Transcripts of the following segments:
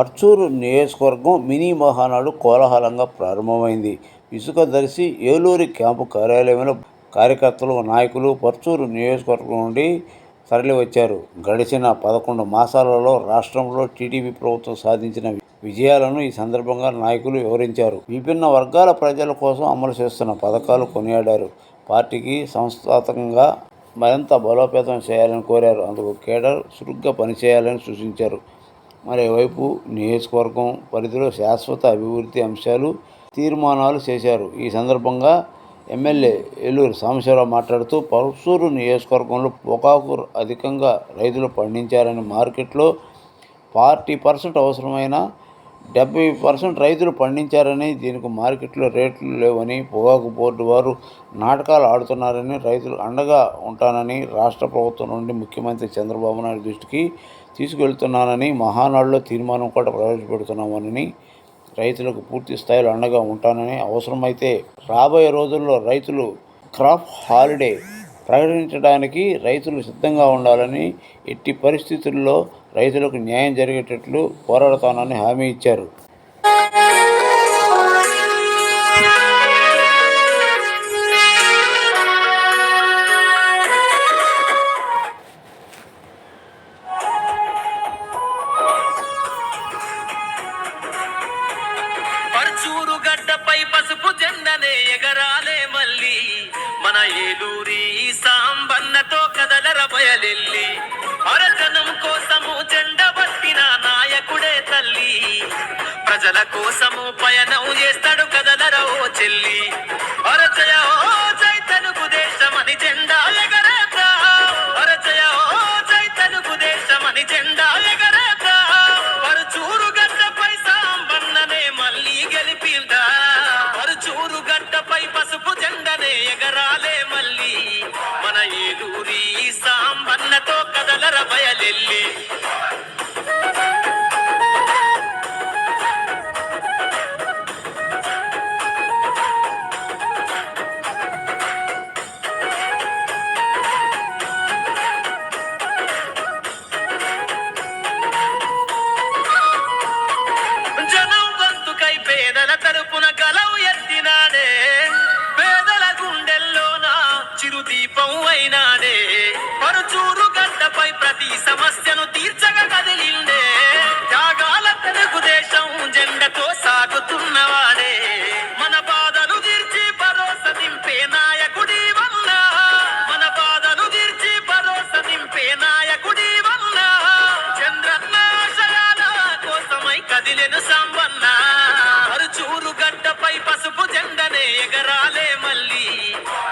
పర్చూరు నియోజకవర్గం మినీ మహానాడు కోలాహలంగా ప్రారంభమైంది. ఇసుక దర్శి ఏలూరు క్యాంపు కార్యాలయంలో కార్యకర్తలు, నాయకులు పర్చూరు నియోజకవర్గం నుండి తరలివచ్చారు. గడిచిన 11 మాసాలలో రాష్ట్రంలో టీడీపీ ప్రభుత్వం సాధించిన విజయాలను ఈ సందర్భంగా నాయకులు వివరించారు. విభిన్న వర్గాల ప్రజల కోసం అమలు చేస్తున్న పథకాలు కొనియాడారు. పార్టీకి సంస్థాత్మకంగా మరింత బలోపేతం చేయాలని కోరారు. అందుకు కేడర్ చురుగ్గా పనిచేయాలని సూచించారు. మరోవైపు నియోజకవర్గం పరిధిలో శాశ్వత అభివృద్ధి అంశాలు తీర్మానాలు చేశారు. ఈ సందర్భంగా ఎమ్మెల్యే ఏలూరు సాంబశివరావు మాట్లాడుతూ పర్చూరు నియోజకవర్గంలో పొగాకు అధికంగా రైతులు పండించారని, మార్కెట్లో 40% అవసరమైన 70% రైతులు పండించారని, దీనికి మార్కెట్లో రేట్లు లేవని, పొగాకు బోర్డు వారు నాటకాలు ఆడుతున్నారని, రైతులు అండగా ఉంటానని రాష్ట్ర ప్రభుత్వం నుండి ముఖ్యమంత్రి చంద్రబాబు నాయుడు దృష్టికి తీసుకెళ్తున్నానని, మహానాడులో తీర్మానం కూడా ప్రవేశపెడుతున్నామని, రైతులకు పూర్తి స్థాయిలో అండగా ఉంటానని, అవసరమైతే రాబోయే రోజుల్లో రైతులు క్రాప్ హాలిడే ప్రకటించడానికి రైతులు సిద్ధంగా ఉండాలని, ఎట్టి పరిస్థితుల్లో రైతులకు న్యాయం జరిగేటట్లు పోరాడతానని హామీ ఇచ్చారు. పర్చూరు గడ్డపై పసుపు జెండనే ఎగరాలే మళ్ళీ, మన ఏలూరి సాంబన్నతో కదలర బయలెల్లి, అరజనం కోసము జెండ పట్టిన నాయకుడే తల్లి, ప్రజల కోసము పయనం చేస్తాడు కదలర ఓ చెల్లి, అరచయ ఓ జై తెలుగు దేశమని జెండా ఎగరేద్దా, అరచయ ఓ జై తెలుగు దేశమని జెండా ఎగరేద్దా, పరుచూరు గడ్డపై సాంబన్ననే మళ్ళీ గెలిపిల్దా, పరుచూరు గడ్డపై పసుపు జెండనే ఎగరాలే మళ్ళీ, మన ఏలూరి సాంబన్నతో కదలర బయలెల్లి. జనం గొంతుకై పేదల తరపున గలవు ఎత్తినాడే, పేదల గుండెల్లోన చిరుదీపం అయినాడే, పరుచూరు గడ్డపై ప్రతి సమస్యను తీర్చగా కదిలిండే, త్యాగాల తెలుగుదేశం జెండతో సాగుతున్నవాడే, మన బాధలు తీర్చి భరోసా నింపే నాయకుడి వల్ల, మన బాధలు తీర్చి భరోసా నింపే నాయకుడి వల్ల, చంద్రన్న ఆశయాల కోసమై కదిలెను సాంబన్న, పరుచూరు గడ్డపై పసుపు జెండనే ఎగరాలే మళ్ళీ,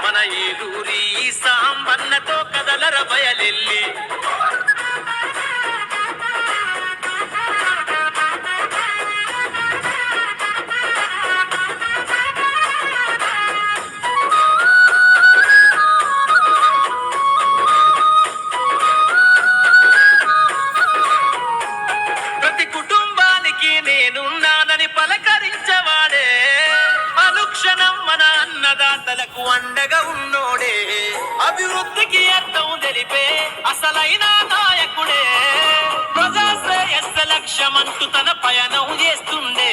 మన ఏలూరి సాంబన్నతో కదలర బయలెల్లి. ప్రతి కుటుంబానికి నేనున్నానని పలకరించవాడే, అనుక్షణం మన అన్నదాతలకు అండగా ఉన్నోడే, అభివృద్ధికి అర్థం తెలిపే అసలైన నాయకుడే, ప్రజాశ్రేయస్సు లక్ష్యమంటూ తన పయనం చేస్తుండే,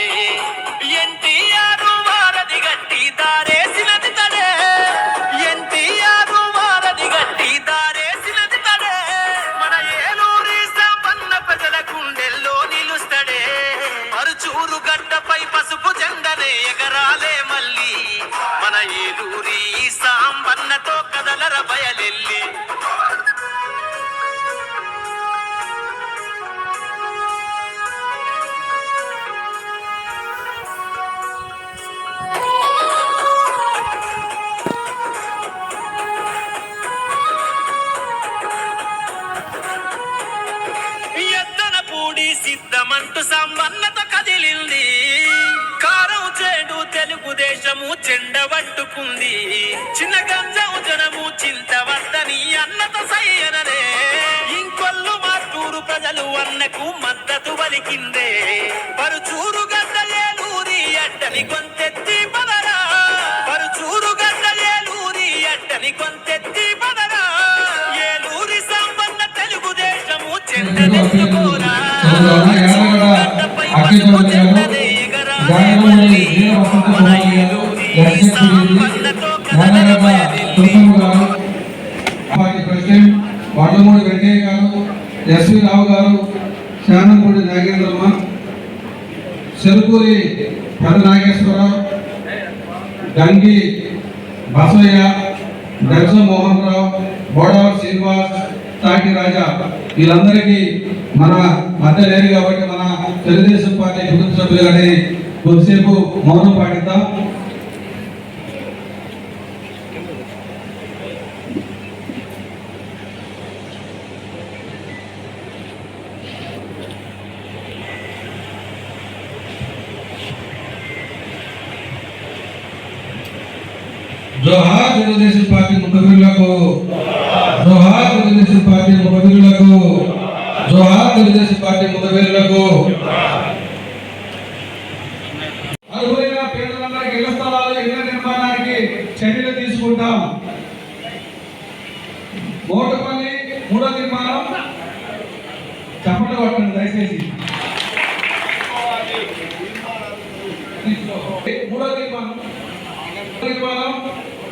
ఎన్టీఆర్ వారధి గట్టి దారేసినది తడే, ఎన్టీఆర్ వారధి గట్టి దారేసినది తడే, మన ఏలూరి సాంబన్న ప్రజల గుండెల్లో నిలుస్తడే, పరుచూరు గడ్డపై పసుపు జెండనే ఎగరాలే మళ్ళీ, మన ఏలూరి సాంబన్నతో కదలర బయలెల్లి. ఎద్దన పూడి సిద్ధమంటూ సాంబన్నతో కదిలింది, కారం చేడు తెలుగుదేశము చెండ పట్టుకుంది, చిన్న గంజం జనము చింత వద్దని అన్నతో సయ్యననే, ఇంకొల్లు మార్టూరు ప్రజలు అన్నకు మద్దతు పలికిందే, పరుచూరు గడ్డ ఏలూరి అడ్డని కొంతెత్తి పదరా, పరుచూరు గడ్డ ఏలూరి అడ్డని కొంతెత్తి పదరా, ఏలూరి సాంబన్న తెలుగుదేశము చెండనెత్తుకోరా, పరుచూరు గడ్డపై పసుపు జెండనే ఎగరాలే మన ఏలూరి సాంబన్నతో కథలను బయలెల్లి ప్రెసిడెంట్ వడ్లమూడి వెంకయ్య గారు, ఎస్వి రావు గారు, శానంపూడి నాగేంద్రమ్మ, చెరుకూరి పెద్ద నాగేశ్వరరావు, గంగి బసయ్య, దర్శ మోహన్ రావు, బోడాల శ్రీనివాస్, తాటి రాజా, వీళ్ళందరికీ మన మధ్య లేరు కాబట్టి మన తెలుగుదేశం పార్టీ కుటుంబ సభ్యులని కొద్దిసేపు మౌనం పాటిద్దాం. జోహార్ తెలుగుదేశం పార్టీ ముఖబిరులకు, జోహార్ తెలుగుదేశం పార్టీ ముఖబిరులకు, జోహార్ తెలుగుదేశం పార్టీ ముఖబిరులకు. అర్హులైన పేదలందరికీ ఇళ్ల స్థలాలు, ఇళ్ల నిర్మాణానికి చర్యలు తీసుకుంటాం. మోటపల్లి మూడో నిర్మాణం చప్పట్లు కొట్టండి దయచేసి. మూడో నిర్మాణం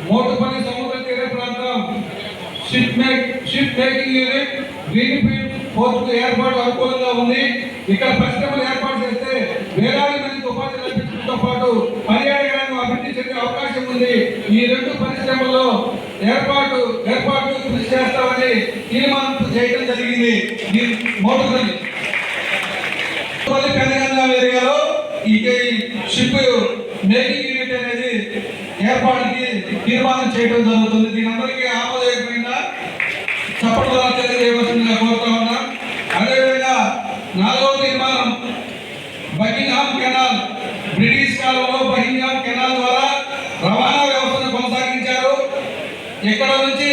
మోటపల్లి సముద్ర తీర ప్రాంతం ship making unit green field port ఏర్పాటు అనుకూలంగా ఉంది. ఇక్కడ పరిశ్రమలు ఏర్పాటు చేస్తే వేలాది మందికి ఉపాధి లభించడంతో పాటు పర్యాటకాన్ని అభివృద్ధి చెందే అవకాశం ఉంది. ఈ రెండు పరిశ్రమల్లో ఏర్పాటు కృషి చేస్తామని తీర్మానం చేయడం జరిగింది. ఈ మోటపల్లి పెద్దగంగా ఏరియాలో ఈ షిప్ మేకింగ్ యూనిట్ అనేది ఏర్పాటుకి తీర్మానం చేయడం జరుగుతుంది. దీని అందరికీ ఆమోదయోగ్యమైన చప్పట్ల తెలియజేయవలసిందిగా కోరుతా ఉన్నా. అదేవిధంగా నాలుగో తీర్మానం బకింగ్హామ్ కెనాల్, బ్రిటిష్ కాలంలో బకింగ్హామ్ కెనాల్ ద్వారా రవాణా వ్యవస్థను కొనసాగించారు. ఇక్కడ నుంచి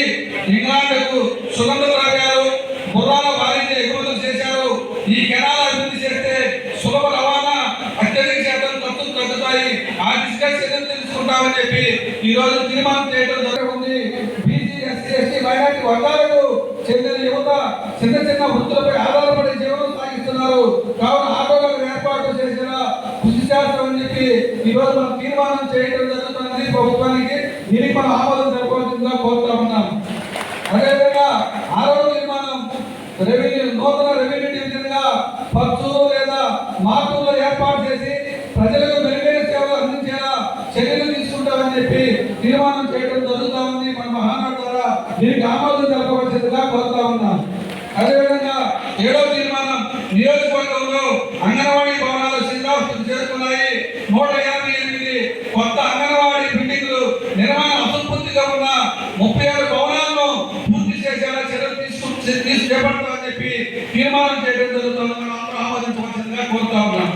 ఇంగ్లాండ్కు సుగంధ ద్రవ్యాలు, గుర్రాల వాణిజ్య ఎగుమతులు చేశారు. ఈ కెనాల్ అభివృద్ధి చేస్తే సులభ రవాణా, అత్యధిక శాతం ఖర్చులు తగ్గుతాయి. ఆ దిశగా చర్యలు తీసుకుంటామని చెప్పి ఈ రోజు తీర్మానం చేయడం జరుగుతుంది. బీసీ, ఎస్సీ, ఎస్టీ, మైనారిటీ వర్గాలకు చెందిన యువత చిన్న చిన్న వృత్తులపై ఆధారపడి జీవనం సాగిస్తున్నారు. కావున ఆటోలను ఏర్పాటు చేసిన కృషి చేస్తామని చెప్పి ఈ రోజు మనం తీర్మానం చేయడం జరుగుతుంది ప్రభుత్వానికి. దీనికి మనం ఆమోదం తెలపాల్సిందిగా కోరుతా ఉన్నాం. అదేవిధంగా ఆరో తీర్మానం నూతన రెవెన్యూ డివిజన్ గా పచ్చూరు లేదా మార్టూరులో ఏర్పాటు చేసి ప్రజలకు మెరుగైన సేవలు అందించేలా చర్యలు తీసుకుంటామని చెప్పి తీర్మానం చేయడం జరుగుతా ఉంది. మన మహానాడు ద్వారా దీనికి ఆమోదం తెలపవలసిందిగా కోరుతా ఉన్నాం. అదేవిధంగా ఏడో తీర్మానం నియోజకవర్గంలో అంగన్వాడీ భవనాలు శిథిలావస్థకు చేరుకున్నాయి. 158 కొత్త అంగన్వాడీ బిల్డింగ్లు నిర్మాణ అసంపూర్తిగా ఉన్న 37 భవనాలను పూర్తి చేసేలా చర్యలు చేపడతామని చెప్పి తీర్మానం చేయడం జరుగుతుందని మనం ఆమోదించవలసిందిగా కోరుతా ఉన్నాం.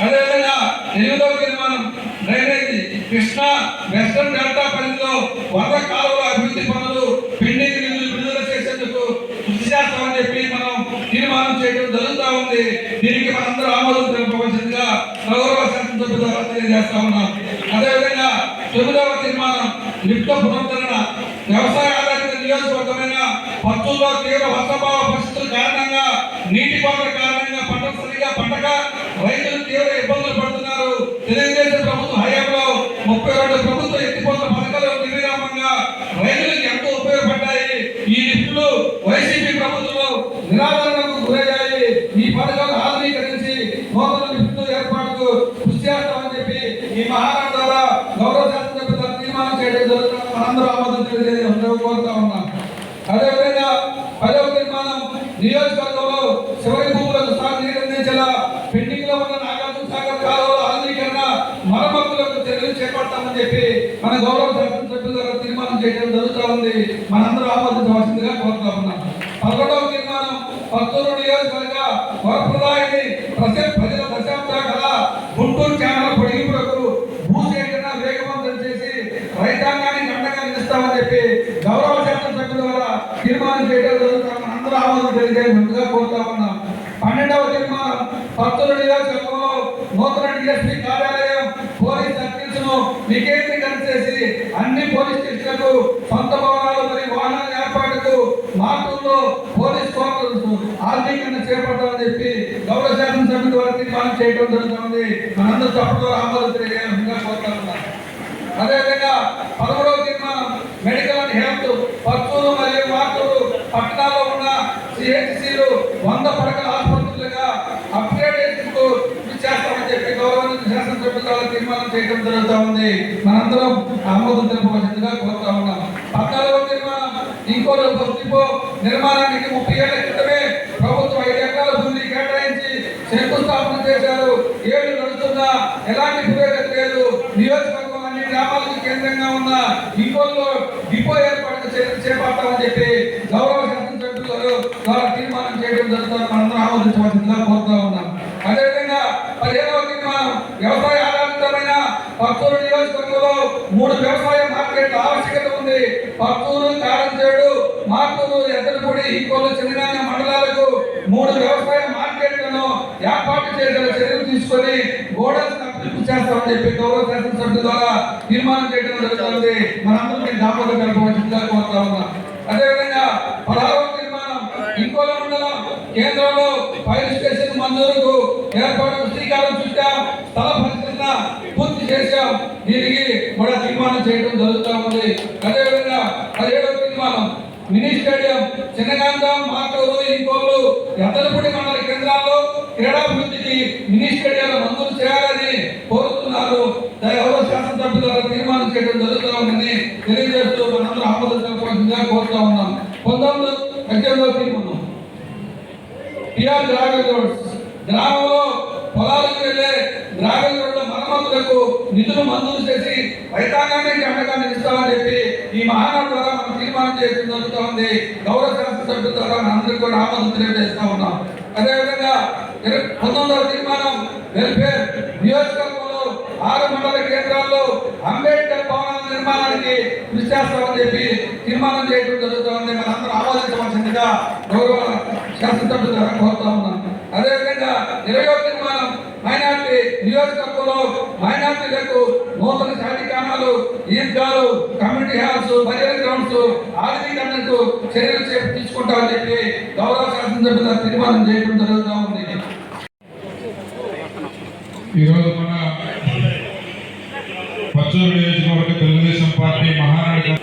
అదేవిధంగా 8వ తీర్మానం డ్రైనేజీ కృష్ణా వెస్టర్న్ డెల్టా పరిధిలో వరద కాలువల అభివృద్ధి పనులు పెండింగ్ నిధులు విడుదల చేసేందుకు కృషి చేస్తామని చెప్పి మనం తీర్మానం చేయడం జరుగుతూ ఉంది. దీనికి మనందరూ ఆమోదం తెలపవలసిందిగా గౌరవ శాసనసభ్యుల ద్వారా తెలియజేస్తా ఉన్నాం. అదేవిధంగా 9వ తీర్మానం లిఫ్ట్ పునరుద్ధరణ. వ్యవసాయ ఆధారిత నియోజకవర్గమైన పచ్చూరులో తీవ్ర వర్షాభావ పరిస్థితుల కారణంగా నీటి కొరత కారణంగా పంటలు సరిగా పండక రైతులు తీవ్ర ఇబ్బందులు పడుతున్నారు. తెలుగుదేశం ప్రభుత్వ హయాంలో 32 ప్రభుత్వ ఎత్తిపోతల పథకాలు నిర్విరామంగా రైతులకు ఎంతో ఉపయోగపడ్డాయి. ఈ లిఫ్టులు వైసీపీ ప్రభుత్వంలో నిరాదరణకు గురయ్యాయి. ఈ పథకాలు ఆధునీకరించి నూతన లిఫ్టులు ఏర్పాటుకు కృషి చేస్తామని చెప్పి ఈ మహారాష్ట్ర ద్వారా గౌరవ శాసనసభ్యుల తీర్మానం చేయడం జరుగుతుంది. మనందరూ ఆమోదం తెలియజేయాలని కోరుతా ఉన్నాం. అదేవిధంగా 10వ తీర్మానం నియోజకవర్గంలో చివరి భూములకు సాగునీరు అందించేలా పెండింగ్ లో ఉన్న నాగార్జున సాగర్ కాలువల ఆధునీకరణ మరమ్మతులకు చర్యలు చేపడతామని చెప్పి మన గౌరవ శాసనసభ్యుల ద్వారా తీర్మానం చేయడం జరుగుతూ ఉంది. మనందరూ ఆమోదించవలసిందిగా కోరుతా ఉన్నాం. 11వ తీర్మానం పత్తూరు నియోజకవర్గ వరప్రదాయాన్ని ప్రజల దశాబ్దాల కళ గుంటూరు ఛానల్ పొడిగింపులకు భూసేకరణ వేగవంతం చేసి రైతాంగానికి అండగా నిలుస్తామని చెప్పి గౌరవ శాసనసభ్యుల ద్వారా తీర్మానం చేయడం జరుగుతాం. అందరూ ఆమోదం తెలియజేయగా కోరుతా ఉన్నాం. 12వ తీర్మానం పత్తూరు నియోజకవర్గంలో నూతన డిఎస్పీ కార్యాలయం, పోలీస్ సర్కిల్స్ ను వికేంద్రీకరణ చేసి అన్ని పోలీస్ స్టేషన్లకు సొంత భవనాలు మరియు వాహనాల ఏర్పాటుకు మార్టూరులో పోలీస్ క్వార్టర్స్ ఆధునీకరణ చేపడతామని చెప్పి గౌరవ శాసనసభ్యుల ద్వారా తీర్మానం చేయడం చేయడం జరుగుతుంది. మనందరూ చప్పట్లో ఆమోదం తెలియజేయాల్సిందిగా కోరుతా ఉన్నాం. అదేవిధంగా 11వ తీర్మానం మెడికల్ అండ్ హెల్త్ పర్చూరు మరియు మార్టూరు పట్టణాల్లో ఉన్న సిహెచ్సిలు 100 పడకల ఆసుపత్రులుగా అప్గ్రేడేషన్ కు కృషి చేస్తామని చెప్పి గౌరవ శాసనసభ్యుల ద్వారా తీర్మానం చేయడం జరుగుతూ ఉంది. మనందరం ఆమోదం తెలపవలసిందిగా కోరుతా ఉన్నాం. 14వ తీర్మానం ఇంకోరు డిపో నిర్మాణానికి 30 ఏళ్ల క్రితమే ప్రభుత్వం 5 ఎకరాల భూమిని కేటాయించి శంకుస్థాపన చేశారు. 7 నడుస్తున్నా ఎలాంటి పురోగతి లేదు. నియోజకవర్గం అన్ని గ్రామాలకు కేంద్రంగా ఉన్న ఇంకోల్లో డిపో ఏర్పాటు చేపడతామని చెప్పి గౌరవ శాసనసభ్యులు ద్వారా తీర్మానం చేయడం జరుగుతుంది. మనందరం ఆమోదించవలసిందిగా కోరుతా ఉన్నాం. అదేవిధంగా 15వ తీర్మానం వ్యవసాయ ఆధారితమైన పర్చూరు నియోజకవర్గంలో 3 వ్యవసాయ మార్కెట్ల ఆవశ్యకత ఉంది. పర్చూరు, కారంచేడు, మార్టూరు, ఎద్దలపూడి, ఇంకోలు, చిన్నగానే మండలాలకు 3 వ్యవసాయ మార్కెట్లను ఏర్పాటు చేసేలా చర్యలు తీసుకొని గోడల్స్ అభివృద్ధి చేస్తామని చెప్పి గౌరవ శాసనసభ్యుల ద్వారా తీర్మానం చేయడం జరుగుతుంది. మనందరం దామోదర కల్పవలసిందిగా కోరుతా ఉన్నాం. అదేవిధంగా 16వ తీర్మానం ఇంకోల మండలం కేంద్రంలో ఫైర్ స్టేషన్ మంజూరుకు ఏర్పాటు శ్రీకారం చుట్టాం. స్థల పరిశీలన పూర్తి చేశాం. దీనికి కూడా తీర్మానం చేయడం జరుగుతూ ఉంది. అదేవిధంగా 17వ తీర్మానం మినీ స్టేడియం చిన్నగాంధం, మార్టూరు, ఇంకోలు, ఎద్దలపూడి మండల కేంద్రాల్లో క్రీడాభివృద్ధికి మినీ స్టేడియాలు మంజూరు చేయాలని కోరుతున్నారు. గౌరవ శాసనసభ్యుల ద్వారా తీర్మానం చేయడం జరుగుతూ ఉందని తెలియజేస్తూ మనందరూ ఆమోదం తెలపవలసిందిగా కోరుతా ఉన్నాం. 18వ తీర్మానం టిఆర్ గ్రావెల్ రోడ్స్ గ్రామంలో పొలాలకు వెళ్లే గ్రావెల్ రోడ్ల మరమ్మతులకు నిధులు మంజూరు చేసి రైతాంగానికి అండగా నిలుస్తామని చెప్పి ఈ మహానాడు ద్వారా మనం తీర్మానం చేయడం జరుగుతూ ఉంది. గౌరవ శాసనసభ్యుల ద్వారా అందరికీ కూడా ఆమోదం తెలియజేస్తా ఉన్నాం. అదేవిధంగా 19వ తీర్మానం వెల్ఫేర్ నియోజకవర్గంలో 6 మండల కేంద్రాల్లో అంబేద్కర్ భవనాల నిర్మాణానికి కృషి చేస్తామని చెప్పి తీర్మానం చేయడం జరుగుతూ ఉంది. మనందరూ ఆమోదించవలసిందిగా గౌరవ శాసనసభ్యుల ద్వారా కోరుతా ఉన్నాం. అదేవిధంగా 20వ తీర్మానం మైనార్టీ నియోజకవర్గంలో మైనార్టీలకు నూతన శాఖానాలు, ఈద్గాలు, కమ్యూనిటీ హాల్స్, బహిరంగ గ్రౌండ్స్ ఆధునీకరణకు చర్యలు తీసుకుంటామని చెప్పి గౌరవ శాసనసభ్యుల తీర్మానం చేయడం జరుగుతూ ఉంది. ఈరోజు మన పర్చూరు నియోజకవర్గ తెలుగుదేశం పార్టీ మహానాడు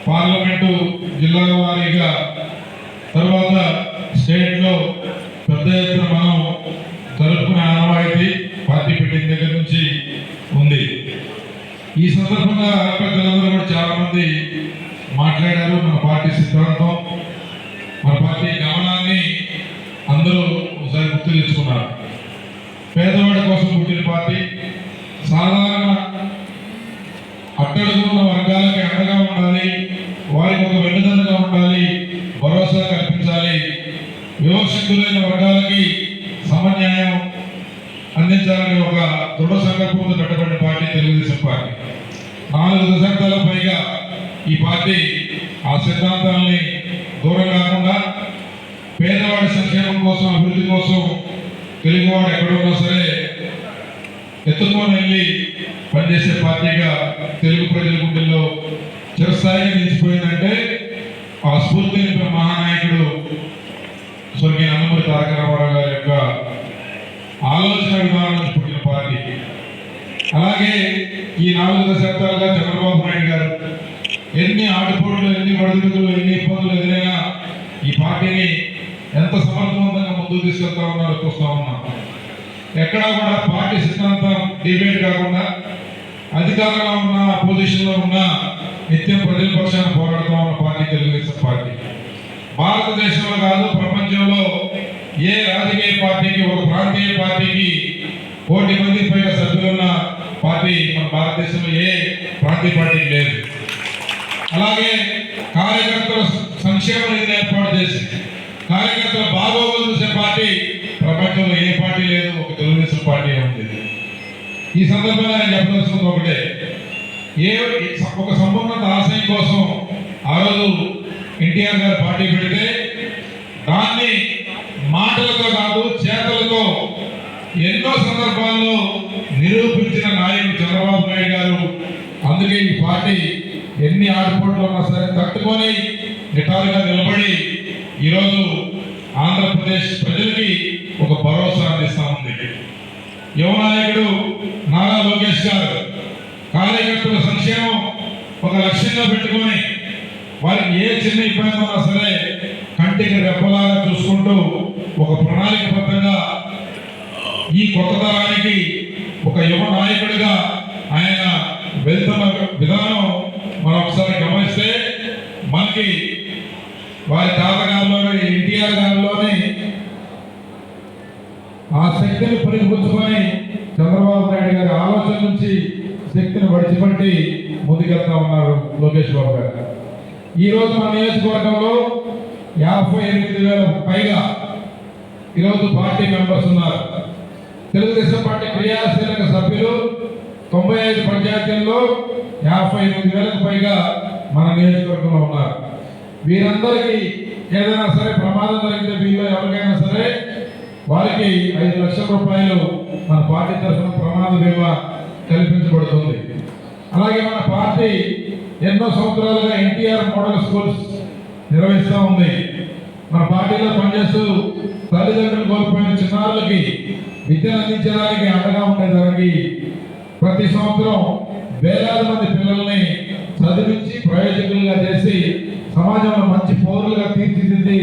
పార్లమెంటు జిల్లాల వారీగా తర్వాత స్టేట్లో పెద్ద ఎత్తున మనం జరుపుకునే ఆనవాయితీ పార్టీ పెట్టిన దగ్గర నుంచి ఉంది. ఈ సందర్భంగా పెద్దలందరూ కూడా చాలా మంది మాట్లాడారు. మన పార్టీ సిద్ధాంతం, మన పార్టీ గమనాన్ని అందరూ ఒకసారి గుర్తు తెచ్చుకున్నారు. పేదవాడి కోసం పుట్టిన పార్టీ, సాధారణ అట్టడుగున్న వర్గాలకి అండగా ఉండాలి, వారికి ఒక వెన్నుదన్నుగా ఉండాలి, భరోసా కల్పించాలి, వివక్షితులైన వర్గాలకి సమన్యాయం అందించాలని ఒక దృఢ సంకల్పంతో కట్టబడిన పార్టీ తెలుగుదేశం పార్టీ. 4 దశాబ్దాల పైగా ఈ పార్టీ ఆ సిద్ధాంతాలని దూరం కాకుండా పేదవాడి సంక్షేమం కోసం, అభివృద్ధి కోసం తెలుగువాడు ఎక్కడున్నా సరే ఎత్తుకొని వెళ్ళి పనిచేసే పార్టీగా తెలుగు ప్రజల గుండెల్లో చిరస్థాయిగా నిలిచిపోయిందంటే ఆ స్ఫూర్తిని మహానాయకుడు స్వర్గీయ నందమూరి తారక రామారావు గారి యొక్క ఆలోచన విధానం పుట్టిన పార్టీ. అలాగే ఈ 4 దశాబ్దాలుగా చంద్రబాబు నాయుడు గారు ఎన్ని ఆటుపోట్లు, ఎన్ని ఒడిదుడుకులు, ఎన్ని ఇబ్బందులు ఎదురైనా ఈ పార్టీని ఎంత సమర్థవంతంగా ముందుకు తీసుకెళ్తా ఉన్నారో చూస్తా ఉన్నాం. ఎక్కడా కూడా పార్టీ సిద్ధాంతం డిబేట్ కాకుండా అధికారంలో ఉన్న, అపోజిషన్లో ఉన్న నిత్యం ప్రజల పక్షాన పోరాడుతూ ఉన్న పార్టీ తెలుగుదేశం పార్టీ. భారతదేశంలో కాదు, ప్రపంచంలో ఏ రాజకీయ పార్టీకి, ఒక ప్రాంతీయ పార్టీకి 1 కోటి మంది పైగా సభ్యులున్న పార్టీ మన భారతదేశంలో ఏ ప్రాంతీయ పార్టీకి లేదు. అలాగే కార్యకర్తల సంక్షేమ నిధిని ఏర్పాటు చేసి కార్యకర్తల బాగోగులు చూసే పార్టీ ప్రపంచంలో ఏ పార్టీ లేదు, ఒక తెలుగుదేశం పార్టీ ఉంది. ఈ సందర్భంగా నేను చెప్పదలుచుకుంది ఒకటే, ఒక సంపూర్ణత ఆశయం కోసం ఆ రోజు ఎన్టీఆర్ గారు పార్టీ పెడితే దాన్ని మాటలతో కాదు చేతలతో ఎన్నో సందర్భాల్లో నిరూపించిన నాయకుడు చంద్రబాబు నాయుడు గారు. అందుకే ఈ పార్టీ ఎన్ని ఆటుపోట్లు ఉన్నా సరే తట్టుకొని నిటారుగా నిలబడి ఈరోజు ఆంధ్రప్రదేశ్ ప్రజలకి ఒక భరోసా అందిస్తా ఉంది. యువ నాయకుడు నారా లోకేష్ గారు కార్యకర్తల సంక్షేమం ఒక లక్ష్యంగా పెట్టుకొని వారికి ఏ చిన్న ఇబ్బంది ఉన్నా సరే కంటికి రెప్పలాగా చూసుకుంటూ ఒక ప్రణాళికబద్ధంగా ఈ కొత్త తరానికి ఒక యువ నాయకుడిగా ఆయన వెళ్తున్న విధానం మనం ఒకసారి గమనిస్తే మనకి వారి తాతగారిలోని ఎన్టీఆర్ గారిలోని ఆ శక్తిని పరిపుచ్చుకొని చంద్రబాబు నాయుడు గారి ఆలోచన నుంచి శక్తిని విడిచిపెట్టి ముందుకెళ్తా ఉన్నారు లోకేష్ బాబు గారు. ఈరోజు మన నియోజకవర్గంలో 58,000 పైగా ఈరోజు పార్టీ మెంబర్స్ ఉన్నారు. తెలుగుదేశం పార్టీ క్రియాశీలక సభ్యులు 95 పంచాయతీల్లో 58,000కు పైగా మన నియోజకవర్గంలో ఉన్నారు. వీరందరికీ ఏదైనా సరే ప్రమాదం జరిగితే వీళ్ళు ఎవరికైనా సరే వారికి 5 లక్షల రూపాయలు మన పార్టీ తరఫున ప్రమాద బీమా కల్పించబడుతుంది. అలాగే మన పార్టీ ఎన్నో సంవత్సరాలుగా ఎన్టీఆర్ మోడల్ స్కూల్స్ నిర్వహిస్తూ ఉంది. మన పార్టీలో పనిచేస్తూ తల్లిదండ్రులు కోల్పోయిన చిన్నారులకి విద్యను అందించడానికి అండగా ఉండేదానికి ప్రతి సంవత్సరం వేలాది మంది పిల్లల్ని చదివించి ప్రయోజకులుగా చేసి సమాజంలో మంచి పౌరులుగా తీర్చిదిద్ది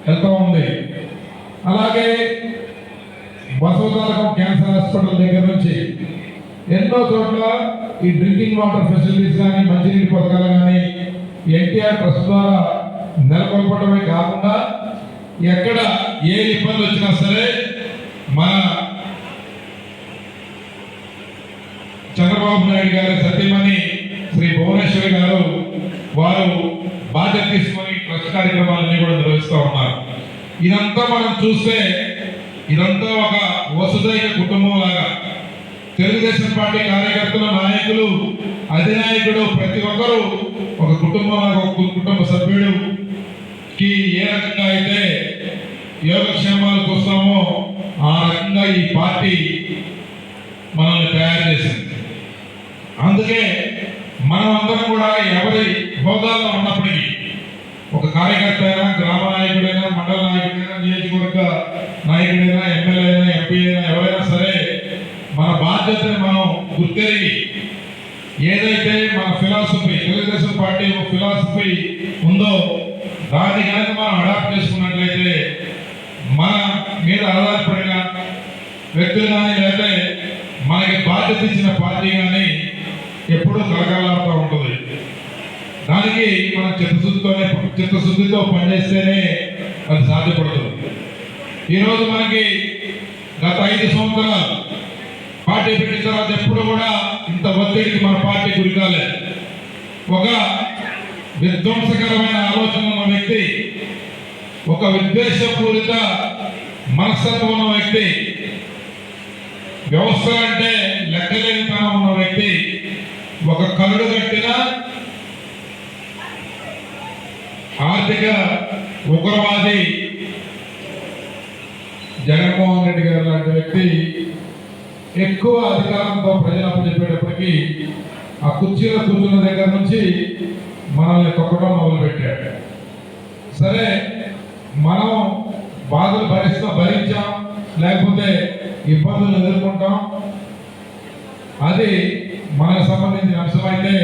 వెళ్తూ ఉంది. అలాగే బసవతారకం క్యాన్సర్ హాస్పిటల్ దగ్గర నుంచి ఎన్నో చోట్ల ఈ డ్రింకింగ్ వాటర్ ఫెసిలిటీస్ కానీ మంచినీటి పథకాలు కానీ ఎన్టీఆర్ ట్రస్ట్ ద్వారా నెలకొల్పడమే కాకుండా ఎక్కడ ఏ ఇబ్బంది వచ్చినా సరే మన చంద్రబాబు నాయుడు గారి సతీమణి శ్రీ భువనేశ్వరి గారు వారు బాధ్యత తీసుకొని ట్రస్ట్ కార్యక్రమాలన్నీ కూడా నిర్వహిస్తూ ఉన్నారు. ఇదంతా మనం చూస్తే ఇదంతా ఒక వసుదైక కుటుంబం లాగా తెలుగుదేశం పార్టీ కార్యకర్తలు, నాయకులు, అధినాయకుడు ప్రతి ఒక్కరూ ఒక కుటుంబం లాగా ఒక కుటుంబ సభ్యుడికి ఏ రకంగా అయితే యోగక్షేమాలు చూస్తామో ఆ రకంగా ఈ పార్టీ మనల్ని తయారు చేసింది. అందుకే మనం అందరం కూడా ఎవరి హోదాలో ఉన్నప్పటికీ ఒక కార్యకర్త అయినా, గ్రామ నాయకుడైనా, మండల నాయకుడైనా, నియోజకవర్గ నాయకుడైనా, ఎమ్మెల్యే అయినా, ఎంపీ అయినా ఎవరైనా సరే మన బాధ్యతని మనం గుర్తెరిగి ఏదైతే మన ఫిలాసఫీ తెలుగుదేశం పార్టీ ఫిలాసఫీ ఉందో దాన్ని కనుక మనం అడాప్ట్ చేసుకున్నట్లయితే మన మీద ఆధారపడిన వ్యక్తులు కానీ లేకపోతే మనకి బాధ్యత ఇచ్చిన పార్టీ కానీ ఎప్పుడూ కలకలాడుతూ ఉంటుంది. దానికి మనం చిత్తశుద్ధితో పనిచేస్తేనే అది సాధ్యపడుతుంది. ఈరోజు మనకి గత 5 సంవత్సరాలు పార్టీ పెట్టిన తర్వాత ఎప్పుడు కూడా ఇంత ఒత్తిడికి మన పార్టీ గురి కాలేదు. ఒక విధ్వంసకరమైన ఆలోచన ఉన్న వ్యక్తి, ఒక విద్వేషపూరిత మనస్తత్వం ఉన్న వ్యక్తి, వ్యవస్థ అంటే లెక్కలేనితనం ఉన్న వ్యక్తి, ఒక కరుడు కట్టిన ఆర్థిక ఉగ్రవాది జగన్మోహన్ రెడ్డి గారు లాంటి వ్యక్తి ఎక్కువ అధికారంతో ప్రజలు అప్పచెప్పేటప్పటికీ ఆ కుర్చీలో కూర్చున్న దగ్గర నుంచి మనల్ని తొక్కడం మొదలుపెట్టాడు. సరే, మనం బాధలు భరించాం, లేకపోతే ఇబ్బందులు ఎదుర్కొంటాం, అది మనకు సంబంధించిన అంశం అయితే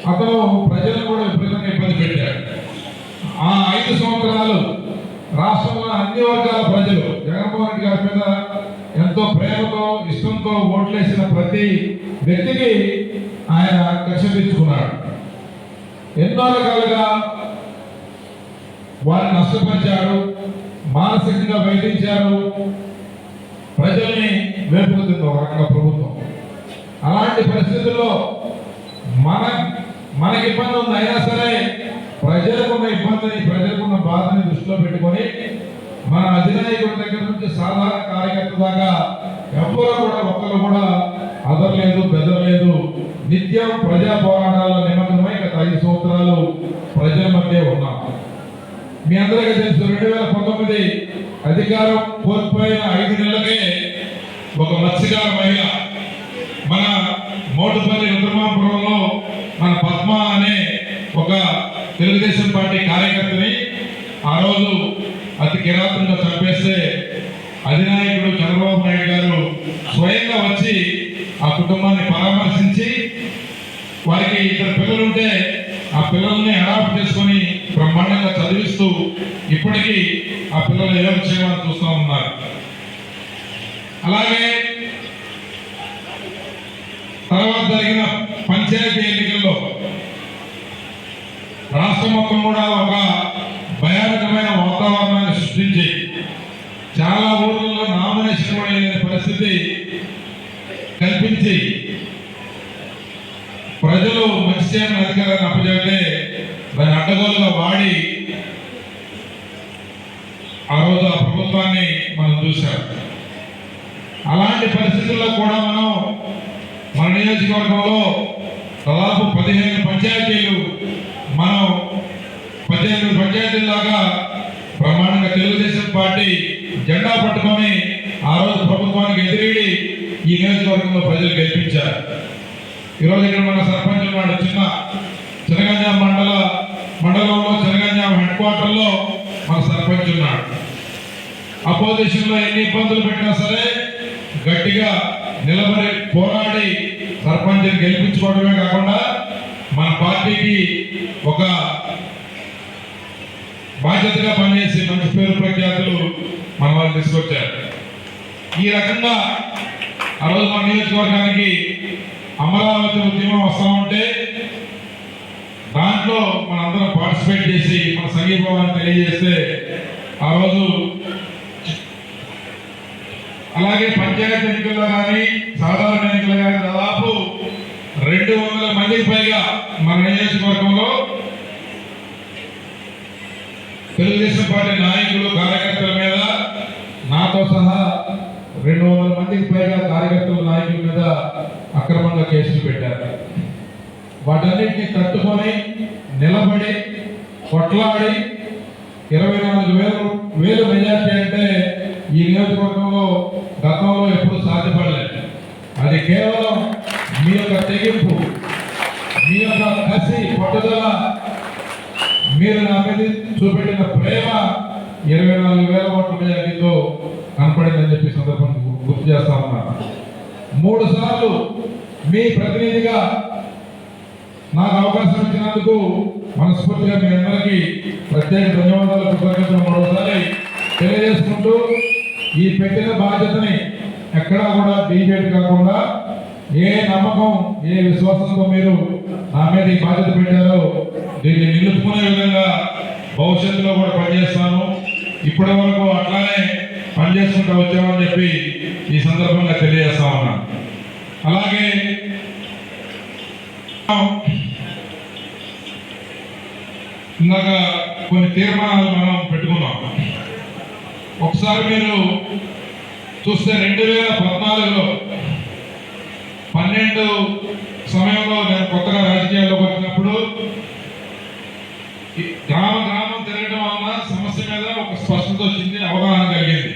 అతను ప్రజలను కూడా విపరీతంగా ఇబ్బంది పెట్టాడు. ఆ 5 సంవత్సరాలు రాష్ట్రంలో అన్ని వర్గాల ప్రజలు జగన్మోహన్ రెడ్డి గారి మీద ఎంతో ప్రేమతో, ఇష్టంతో ఓట్లేసిన ప్రతి వ్యక్తికి ఆయన కక్ష తీర్చుకున్నాడు. ఎన్నో రకాలుగా వారిని నష్టపరిచాడు, మానసికంగా వేధించారు, ప్రజల్ని వేపుకుతుంది ఒక రకంగా ప్రభుత్వం. అలాంటి పరిస్థితుల్లో మనకి ఇబ్బంది ఉంది, అయినా సరే ప్రజలకున్న ఇబ్బందిని, ప్రజలకున్న బాధని దృష్టిలో పెట్టుకొని మన అధినాయకుడి దగ్గర నుంచి సాధారణ కార్యకర్త దాకా ఎవరు కూడా ఒక్కరు కూడా అదరలేదు, బెదరలేదు. నిత్యం ప్రజా పోరాటాల నిమగ్నమై గత 5 సంవత్సరాలు ప్రజల మధ్య ఉన్నాం. మీ అందరికీ తెలుసు, 2019 అధికారం కోల్పోయిన 5 నెలలకే ఒక మత్స్యకార మహిళ మన మోటుపల్లి రుద్రమాపురంలో మన పద్మ అనే ఒక తెలుగుదేశం పార్టీ కార్యకర్తని ఆ రోజు అతి కిరాతంగా చంపేస్తే అధినాయకుడు చంద్రబాబు నాయుడు గారు స్వయంగా వచ్చి ఆ కుటుంబాన్ని పరామర్శించి వారికి 2 పిల్లలుంటే ఆ పిల్లల్ని అడాప్ట్ చేసుకొని బ్రహ్మాండంగా చదివిస్తూ ఇప్పటికీ ఆ పిల్లల యోగక్షేమాన్ని చూస్తూ ఉన్నారు. అలాగే తర్వాత జరిగిన పంచాయతీ ఎన్నికల్లో రాష్ట్రం మొత్తం కూడా ఒక భయానకమైన వాతావరణాన్ని సృష్టించి చాలా ఊర్లలో నామినేషన్ కూడా లేని పరిస్థితి కల్పించి ప్రజలు మంచి చేయని అధికారాన్ని అప్పచెబితే దాన్ని అడ్డగోలుగా వాడి ఆ రోజు ఆ ప్రభుత్వాన్ని మనం చూసాం. అలాంటి పరిస్థితుల్లో కూడా మనం మన నియోజకవర్గంలో దాదాపు 15 పంచాయతీలు మనం 18 పంచాయతీలాగా బ్రహ్మాండంగా తెలుగుదేశం పార్టీ జెండా పట్టుకొని ఆ రోజు ప్రభుత్వానికి ఎదిరిడి ఈ నియోజకవర్గంలో ప్రజలు గెలిపించారు. ఈరోజు ఇక్కడ మన సర్పంచ్ ఉన్నాడు. చినగంజాం మండలంలో చినగంజాం హెడ్ క్వార్టర్లో మన సర్పంచ్ ఉన్నాడు. అపోజిషన్ లో ఎన్ని ఇబ్బందులు పెట్టినా సరే గట్టిగా నిలబడి పోరాడి సర్పంచ్ గెలిపించుకోవడమే కాకుండా మన పార్టీకి ఒక బాధ్యతగా పనిచేసి మంచి పేరు ప్రఖ్యాతులు మన వాళ్ళు తీసుకొచ్చారు. ఈ రకంగా ఆ రోజు మన నియోజకవర్గానికి అమరావతి ఉద్యమం వస్తూ ఉంటే దాంట్లో మనందరం పార్టిసిపేట్ చేసి మన సంఘీభావాన్ని తెలియజేస్తే ఆ రోజు అలాగే పంచాయతీ ఎన్నికల్లో కానీ సాధారణ ఎన్నికల్లో కానీ దాదాపు 200 మందికి పైగా మన నియోజకవర్గంలో తెలుగుదేశం పార్టీ నాయకులు కార్యకర్తల మీద నాతో సహా 200 మందికి పైగా కార్యకర్తల నాయకుల మీద అక్రమంగా కేసులు పెట్టారు. వాటన్నిటిని తట్టుకొని నిలబడి కొట్లాడి 24,000 మెజార్టీ అంటే ఈ నియోజకవర్గంలో గతంలో ఎప్పుడు సాధ్యపడలేదు. అది కేవలం మీ యొక్క తెగింపు, మీ యొక్క కసి పట్టుదల, మీరు నా మీద చూపెట్టిన ప్రేమ 24,000 ఓట్ల మెజార్టీతో కనపడిందని చెప్పి సందర్భంగా గుర్తు చేస్తా ఉన్నాను. 3 సార్లు మీ ప్రతినిధిగా నాకు అవకాశం ఇచ్చినందుకు మనస్ఫూర్తిగా మీ అందరికీ ప్రత్యేక ధన్యవాదాలు, కృతజ్ఞతలు మరోసారి తెలియజేసుకుంటూ ఈ పెట్టిన బాధ్యతని ఎక్కడా కూడా డీజేట్ కాకుండా ఏ నమ్మకం ఏ విశ్వాసంతో మీరు నా మీద ఈ బాధ్యత పెట్టారో దీన్ని నిలుపుకునే విధంగా భవిష్యత్తులో కూడా పనిచేస్తాను. ఇప్పటి వరకు అట్లానే పనిచేసుకుంటూ వచ్చామని చెప్పి ఈ సందర్భంగా తెలియజేస్తా ఉన్నాను. అలాగే ఇందాక కొన్ని తీర్మానాలు మనం పెట్టుకున్నాం. ఒకసారి మీరు చూస్తే 2014లో 12 సమయంలో నేను కొత్తగా రాజకీయాల్లోకి వచ్చినప్పుడు గ్రామం తిరగడం వలన సమస్య మీద ఒక స్పష్టత వచ్చింది, అవగాహన కలిగింది.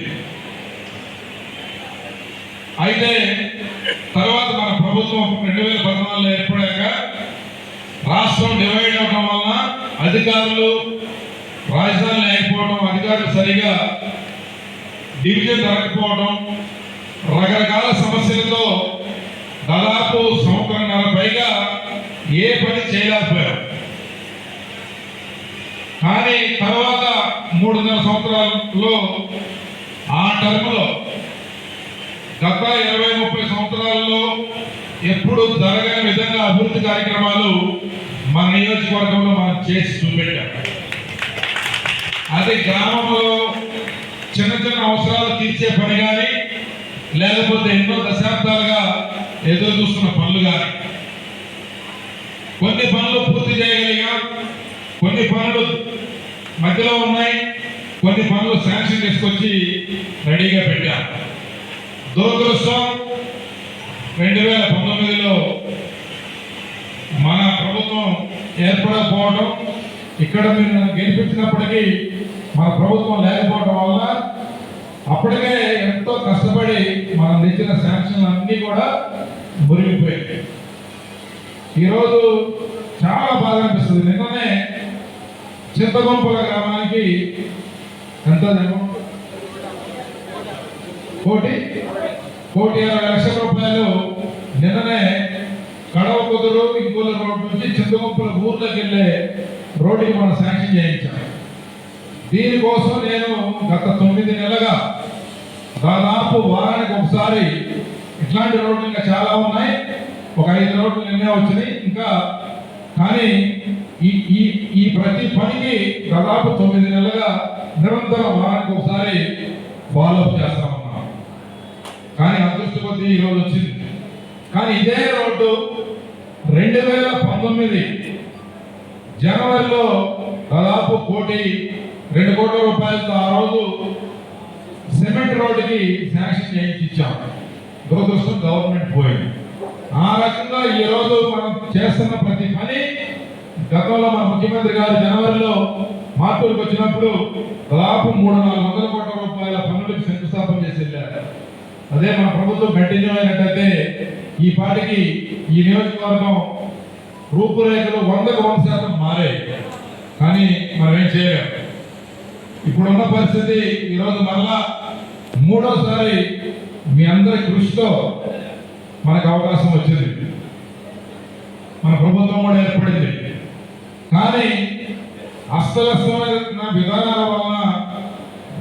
అయితే తర్వాత మన ప్రభుత్వం 2014లో ఏర్పడాక రాష్ట్రం డివైడ్ అవడం వలన అధికారులు రాజధాని లేకపోవడం, అధికారులు సరిగా డివిజన్ జరగకపోవడం, రకరకాల సమస్యలతో దాదాపు 1.5 సంవత్సరం పైగా ఏ పని చేయలేకపోయారు. కానీ తర్వాత 3.5 సంవత్సరాల్లో ఆ టర్మ్లో గత 20-30 సంవత్సరాల్లో ఎప్పుడు జరగని విధంగా అభివృద్ధి కార్యక్రమాలు మన నియోజకవర్గంలో మనం చేసి చూపెట్టాం. అది గ్రామంలో చిన్న చిన్న అవసరాలు తీర్చే పని కానీ, లేకపోతే ఎన్నో దశాబ్దాలుగా ఎదురు చూస్తున్న పనులు కానీ, కొన్ని పనులు పూర్తి చేయగలిగాం, కొన్ని పనులు మధ్యలో ఉన్నాయి, కొన్ని పనులు శాంక్షన్ తీసుకొచ్చి రెడీగా పెట్టాం. దురదృష్టం 2019లో మన ప్రభుత్వం ఏర్పడకపోవడం, ఇక్కడ మీరు నన్ను గెలిపించినప్పటికీ మన ప్రభుత్వం లేకపోవడం వల్ల అప్పటికే ఎంతో కష్టపడి మనం తెచ్చిన శాంక్షన్లు అన్నీ కూడా మురిగిపోయాయి. ఈరోజు చాలా బాధ అనిపిస్తుంది. నిన్ననే చింతగొంపల గ్రామానికి ఎంత ₹1,60,00,000 నిన్ననే కడవ కుదురు ఇంకోల రోడ్ నుంచి చింతగుంపల ఊర్లోకి వెళ్ళే రోడ్డుకి మనం శాంక్షన్ చేయించాం. దీనికోసం నేను గత 9 నెలలుగా దాదాపు వారానికి ఒకసారి ఇట్లాంటి రోడ్లు ఇంకా చాలా ఉన్నాయి, ఒక 5 రోడ్లు నిన్నే వచ్చినాయి ఇంకా. కానీ ఈ ఈ ఈ ప్రతి పనికి దాదాపు 9 నెలలుగా నిరంతరం వారానికి ఒకసారి ఫాలోఅప్ చేస్తా ఉన్నాం. కానీ అదృష్ట కొద్దీ ఈరోజు వచ్చింది. కానీ ఇదే రోడ్డు 2019 జనవరిలో దాదాపు ₹1.2 కోట్లతో ఆ రోజు సిమెంట్ రోడ్డుకి శాంక్షన్ చేయించి ఇచ్చాం. దురదృష్టం గవర్నమెంట్ పోయింది. ఆ రకంగా ఈ రోజు మనం చేస్తున్న ప్రతి పని, గతంలో మన ముఖ్యమంత్రి గారు జనవరిలో మార్పులకు వచ్చినప్పుడు దాదాపు ₹300-400 కోట్ల పనులకు శంకుస్థాపన చేసి వెళ్ళారు. అదే మన ప్రభుత్వం కంటిన్యూ అయినట్టయితే ఈ పాటికి ఈ నియోజకవర్గం రూపురేఖలు 100% మారాయి. కానీ మనం ఏం చేయలేం. ఇప్పుడున్న పరిస్థితి ఈరోజు మరలా మూడోసారి మీ అందరి కృషితో మనకు అవకాశం వచ్చింది, మన ప్రభుత్వం కూడా ఏర్పడింది. కానీ అస్తవ్యస్తమైన విధానాల వలన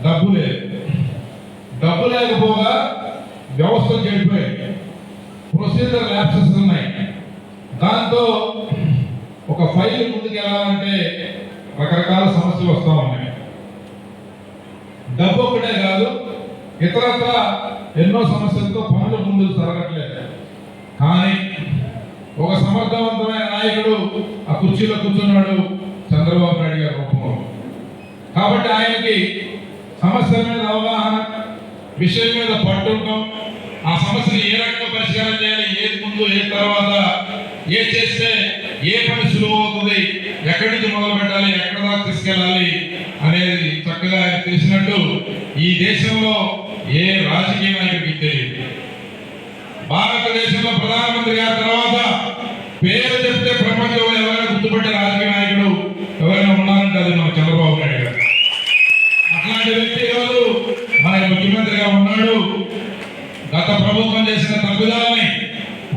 డబ్బు లేదు. డబ్బు లేకపోగా వ్యవస్థలు చెడిపోయాయి, ప్రొసీజర్ ల్యాప్సెస్ ఉన్నాయి. దాంతో ఒక ఫైల్ ముందుకు వెళ్ళాలంటే రకరకాల సమస్యలు వస్తూ ఉన్నాయి. డబ్బు ఒకటే కాదు, ఇతరత్ర ఎన్నో సమస్యలతో పనులు ముందుకు జరగట్లేదు. కానీ ఒక సమర్థవంతమైన నాయకుడు ఆ కుర్చీలో కూర్చున్నాడు, చంద్రబాబు నాయుడు గారి రూపంలో. కాబట్టి ఆయనకి సమస్యల మీద అవగాహన, విషయం మీద పట్టుంటాం, ఆ సమస్యను ఏ రకంగా పరిష్కారం చేయాలి, ఏది ముందు ఏది తర్వాత, ఏ చేస్తే ఏ పని సులువు అవుతుంది, ఎక్కడి నుంచి మొదలు పెట్టాలి, ఎక్కడ దాకా తీసుకెళ్ళాలి అనేది చక్కగా ఆయన తెలిసినట్టు ఈ దేశంలో ఏ రాజకీయ నాయకుడికి తెలియదు. భారతదేశంలో ప్రధానమంత్రి గారి తర్వాత పేరు చెప్తే ప్రపంచంలో ఎవరైనా గుర్తుపట్టే రాజకీయ నాయకుడు ఎవరైనా ఉన్నారంటే అది మన చంద్రబాబు నాయుడు గారు. అట్లాంటి వ్యక్తి ఈరోజు మన ముఖ్యమంత్రిగా ఉన్నాడు. గత ప్రభుత్వం చేసిన తప్పిదాలని,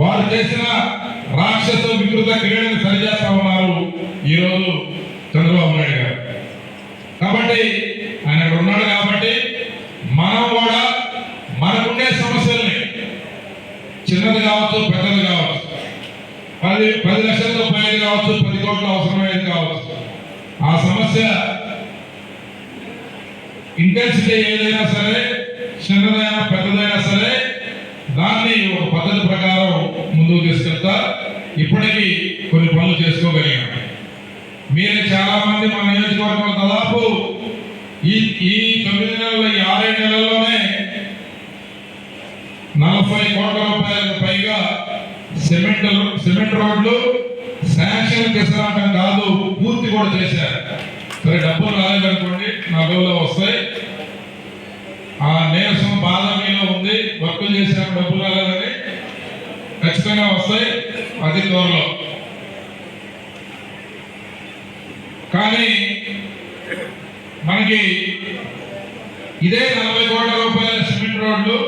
వారు చేసిన రాక్షస వికృత క్రీడను సరిచేస్తా ఉన్నారు ఈరోజు చంద్రబాబు నాయుడు గారు. కాబట్టి ఆయన ఉన్నాడు. కాబట్టి మనం కూడా మనకుండే సమస్యల్ని, చిన్నది కావచ్చు పెద్దది కావచ్చు, 10 లక్షలతో పైది కావచ్చు, 10 కోట్ల అవసరమయ్యేది కావచ్చు, ఆ సమస్య ఇంటెన్సిటీ ఏదైనా సరే, చిన్నదైనా పెద్దదైనా సరే, దాన్ని ఒక పద్ధతి ప్రకారం ముందుకు తీసుకెళ్తా ఇప్పటికీ కొన్ని పనులు చేసుకోగలిగాం. మీరే చాలా మంది మన నియోజకవర్గంలో దాదాపు ఈ 9 నెలల, ఈ 6 నెలల్లోనే ₹40 కోట్ల పైగా సిమెంట్ రోడ్లు శాంక్షన్ తీసుకురావడం కాదు, పూర్తి కూడా చేశారు. సరే, డబ్బులు రాలేదనుకోండి, 4 రోజుల్లో వస్తాయి. ఆ నీరసం బాధ మీలో ఉంది, వర్కులు చేసినప్పుడు డబ్బులు రాలేదని, ఖచ్చితంగా వస్తాయి అతి త్వరలో. కానీ మనకి ఇదే ₹40 కోట్ల సిమెంట్ రోడ్లు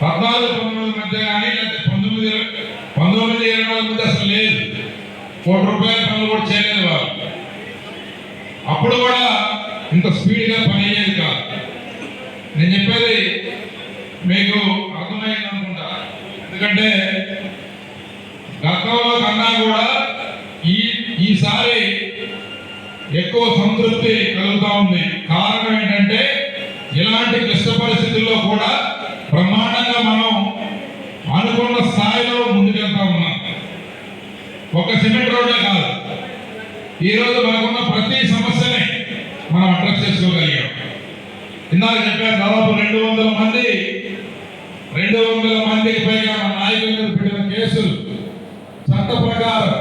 14-19 మధ్య కానీ, లేకపోతే 19-20 మధ్య అసలు లేదు. ₹1 పనులు కూడా చేయలేదు వాళ్ళు. అప్పుడు కూడా ఇంత స్పీడ్గా పని అయ్యేది కాదు. నేను చెప్పేది మీకు అర్థమైంది అనుకుంటా. ఎందుకంటే గతంలో కన్నా కూడా ఈసారి ఎక్కువ సంతృప్తి కలుగుతూ ఉంది. కారణం ఏంటంటే ఇలాంటి క్లిష్ట పరిస్థితుల్లో కూడా బ్రహ్మాండంగా మనం అనుకున్న స్థాయిలో ముందుకెళ్తా ఉన్నాం. ఒక సిమెంట్ రోడ్డే కాదు, ఈరోజు మనకున్న ప్రతి సమస్యని మనం అడ్రస్ చేసుకోగలిగాం. ఇందాక చెప్పారు, దాదాపు 200 మందికి పైగా మన నాయకుల మీద పెట్టిన కేసులు చట్ట ప్రకారం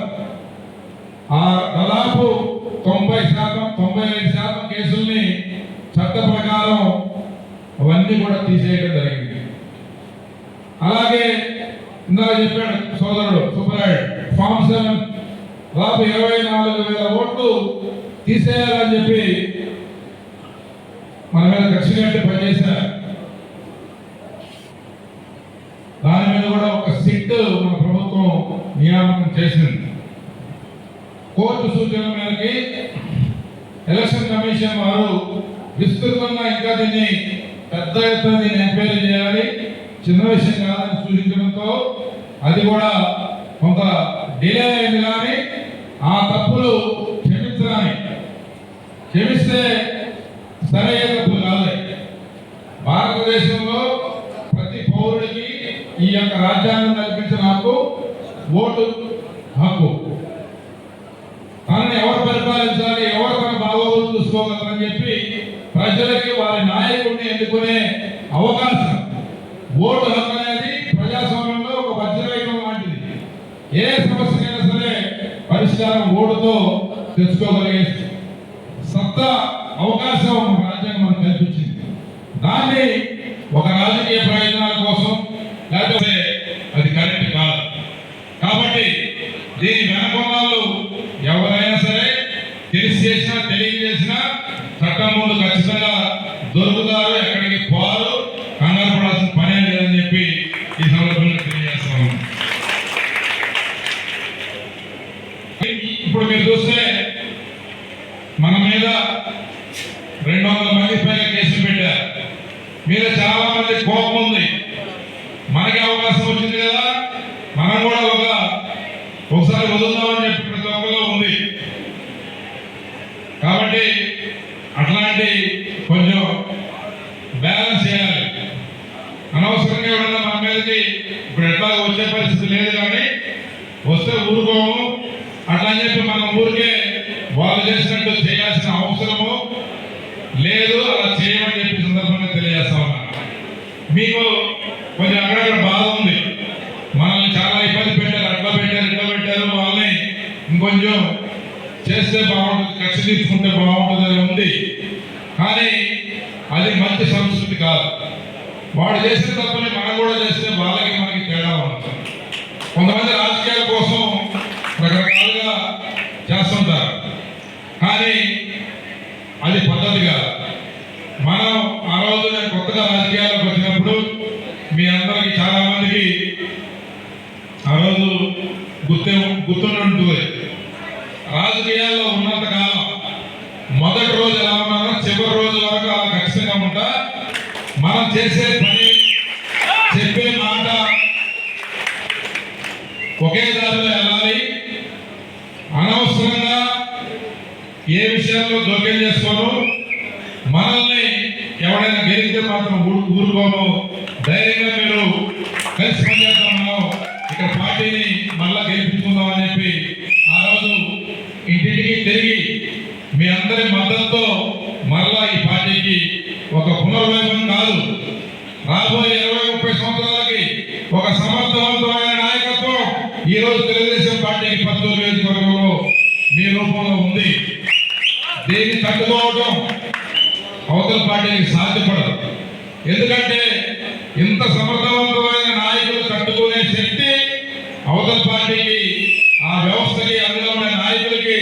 దాదాపు 90-95% కేసుల్ని చట్ట ప్రకారం అవన్నీ కూడా తీసేయడం జరిగింది. అలాగే ఇందాక చెప్పాడు సోదరుడు సుబ్బరాయుడు, ఫామ్ 7 దాదాపు 24,000 ఓట్లు తీసేయాలని చెప్పి మన మీద కక్ష కట్టి పనిచేశారు. దాని మీద కూడా ఒక సిట్ మన ప్రభుత్వం నియామకం చేసింది. కోర్టు సూచనల మేరకి ఎలక్షన్ కమిషన్ వారు విస్తృతంగా ఇంకా దీన్ని పెద్ద ఎత్తున దీన్ని ఎంక్వైరీ చేయాలి, చిన్న విషయం కాదని సూచించడంతో అది కూడా కొంత డిలే అయింది. కానీ ఆ తప్పులు క్షమిస్తే సరైన తప్పులు కాదు. భారతదేశంలో ప్రతి పౌరుడికి ఈ యొక్క రాజ్యాంగం కల్పించిన హక్కు ఓటు హక్కు. తనని ఎవరు పరిపాలించాలి, ఎవరు తన బాగోగులు చూసుకోగలరని చెప్పి ప్రజలకి వారి నాయకుడిని ఎన్నుకునే అవకాశం. ఓటు హక్కు అనేది ప్రజాస్వామ్యంలో ఒక వజ్రవేగం లాంటిది. ఏ సమస్యకైనా సరే పరిష్కారం ఓటుతో తెచ్చుకోగలిగే సత్తా అవకాశం రాజ్యాంగం మనకు కల్పించింది. దాన్ని ఒక రాజకీయ ప్రయోజనాల కోసం లేకపోతే అది కరెక్ట్ కాదు. కాబట్టి దీని వెనకొన్నాళ్ళు ఎవరైనా సరే తెలిసి చేసినా తెలియజేసినా చట్టం ముందు ఖచ్చితంగా దొరుకుతారు, ఎక్కడికి పోరు, కంగారు పడాల్సిన పనే లేదని చెప్పి ఈ సందర్భంగా తెలియజేస్తాము. ఇప్పుడు మీరు చూస్తే మన మీద 200 మంది పైగా కేసులు పెట్టారు. మీద చాలా మంది కోపం ఉంది. మనకి అవకాశం వచ్చింది కదా, మనం కూడా ఒకసారి వదులుదామని చెప్పి ప్రతి ఒక్కరిలో ఉంది. కాబట్టి అట్లాంటి కొంచెం బ్యాలెన్స్ చేయాలి. అనవసరంగా ఎవడన్నా మన మీదకి ఇప్పుడు ఎట్లా వచ్చే పరిస్థితి లేదు, కానీ వస్తే ఊరుకోము. అట్లా అని చెప్పి మనం ఊరికే వాళ్ళు చేసినట్టు చేయాల్సిన అవసరము లేదు. అలా చేయమని చెప్పి సందర్భంగా తెలియజేస్తా ఉన్నా. మీకు కొంచెం అక్కడక్కడ బాధ ఉంది. మనల్ని చాలా ఇబ్బంది పెట్టారు, అట్లా పెట్టారు, ఇట్లా పెట్టారు, వాళ్ళని ఇంకొంచెం చేస్తే బాగుంటుంది, కక్ష తీసుకుంటే బాగుంటుంది అని ఉంది. కానీ అది మంచి సంస్కృతి కాదు. వాడు చేసిన తప్పని మనం కూడా చేస్తే వాళ్ళకి మనకి తేడా ఉంటుంది. కొంతమంది రాజకీయాల కోసం రకరకాలుగా చేస్తుంటారు, కానీ అది పద్ధతి కాదు. మనం ఆ రోజు నేను కొత్తగా రాజకీయాలకు వచ్చినప్పుడు మీ అందరికీ చాలా మందికి ఆ రోజు గుర్తుంటుంది. రాజకీయాల్లో ఉన్నంత కాలం మొదటి రోజు ఎలా ఉన్నారో చివరి రోజు వరకు అలా ఖచ్చితంగా ఉంటా. మనం చేసే పని, చెప్పే మాట ఒకే దారిలో వెళ్ళాలి. అనవసరంగా ఏ విషయాల్లో జోక్యం చేసుకోను. మనల్ని ఎవడైనా గెలిస్తే మాత్రం ఊరుకోను. ధైర్యంగా మీరు కలిసి పనిచేద్దాం, మనం ఇక్కడ పార్టీని మళ్ళా గెలిపించుకుందాం అని చెప్పి ఆ రోజు ఇంటింటికి తిరిగి మీ అందరి మద్దతుతో మరలా ఈ పార్టీకి ఒక పునర్వైభవం కాదు, రాబోయే 20-30 సంవత్సరాలకి ఒక సమర్థవంతమైన నాయకత్వం ఈ రోజు తెలుగుదేశం పార్టీకి 10 నియోజకవర్గంలో మీ రూపంలో ఉంది. దీన్ని తట్టుకోవడం అవతల పార్టీకి సాధ్యపడదు. ఎందుకంటే ఇంత సమర్థవంతమైన నాయకులు తట్టుకునే శక్తి అవతల పార్టీకి, ఆ వ్యవస్థకి, అందులో ఉన్న నాయకులకి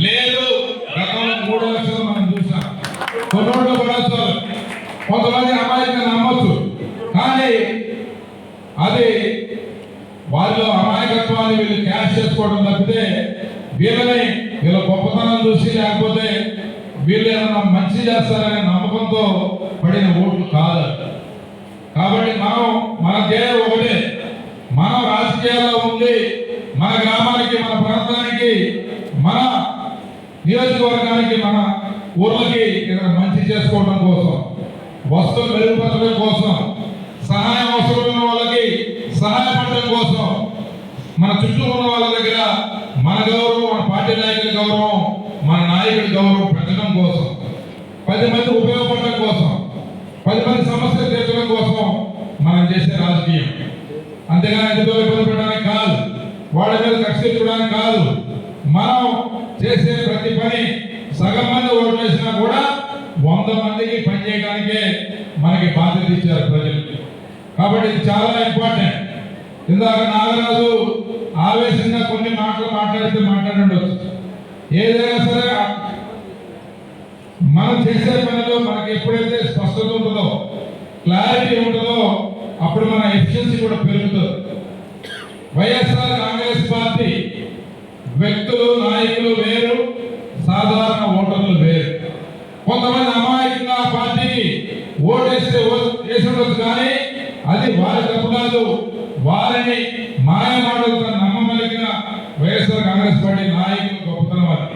లేదు. గతంలో 3 లక్షలు మనం చూసాం. కొన్నోళ్ళు పడేస్తారు, కొంతమంది అమాయకంగా నమ్మొచ్చు, కానీ అది వాళ్ళు అమాయకత్వాన్ని వీళ్ళు క్యాష్ చేసుకోవడం తప్పితే వీళ్ళ గొప్పతనం చూసి లేకపోతే వీళ్ళు ఏమన్నా మంచి చేస్తారనే నమ్మకంతో పడిన ఓట్లు కాదు. కాబట్టి మన ధ్యేయం ఒకటే. మనం రాజకీయాల్లో ఉంది, మన గ్రామానికి, మన ప్రాంతానికి, మన నియోజకవర్గానికి, మన ఊర్లకి మంచి చేసుకోవడం కోసం, వస్తువులు మెరుగుపరచడం కోసం, సహాయం అవసరం ఉన్న వాళ్ళకి సహాయపడడం కోసం, మన చుట్టూ ఉన్న వాళ్ళ దగ్గర మన గౌరవం, మన పార్టీ నాయకుల గౌరవం, మన నాయకుడి గౌరవం పెంచడం కోసం, 10 మంది ఉపయోగపడడం కోసం, 10 మంది సమస్యలు తీర్చడం కోసం మనం చేసే రాజకీయం. అంతేగాని ఎదుగుదల ఇబ్బంది పెట్టడానికి కాదు, వాళ్ళ మీద కక్ష తెచ్చుకోవడానికి కాదు. మనం చేసే ప్రతి పని సగం మంది ఓట్లు వేసినా కూడా 100 మందికి పనిచేయడానికే మనకి బాధ్యత ఇచ్చారు ప్రజలు. కాబట్టి ఇది చాలా ఇంపార్టెంట్. ఇందాక నాగరాజు ఆవేశంగా కొన్ని మాటలు మాట్లాడవచ్చు. ఏదైనా సరే మనం చేసే పనిలో మనకి ఎప్పుడైతే స్పష్టత ఉంటుందో, క్లారిటీ ఉంటుందో, అప్పుడు మన ఎఫిషియన్సీ కూడా పెరుగుతుంది. వైఎస్ఆర్ కాంగ్రెస్ పార్టీ వ్యక్తులు నాయకులు వేరు, సాధారణ ఓటర్లు వేరు. కొంతమంది అమాయకంగా ఆ పార్టీకి ఓటేస్తే వేసి ఉండొచ్చు, కానీ అది వారి తప్పు కాదు. వారిని మాయమాటలతో నమ్మగలిగిన వైఎస్ఆర్ కాంగ్రెస్ పార్టీ నాయకులు గొప్పతనం అది.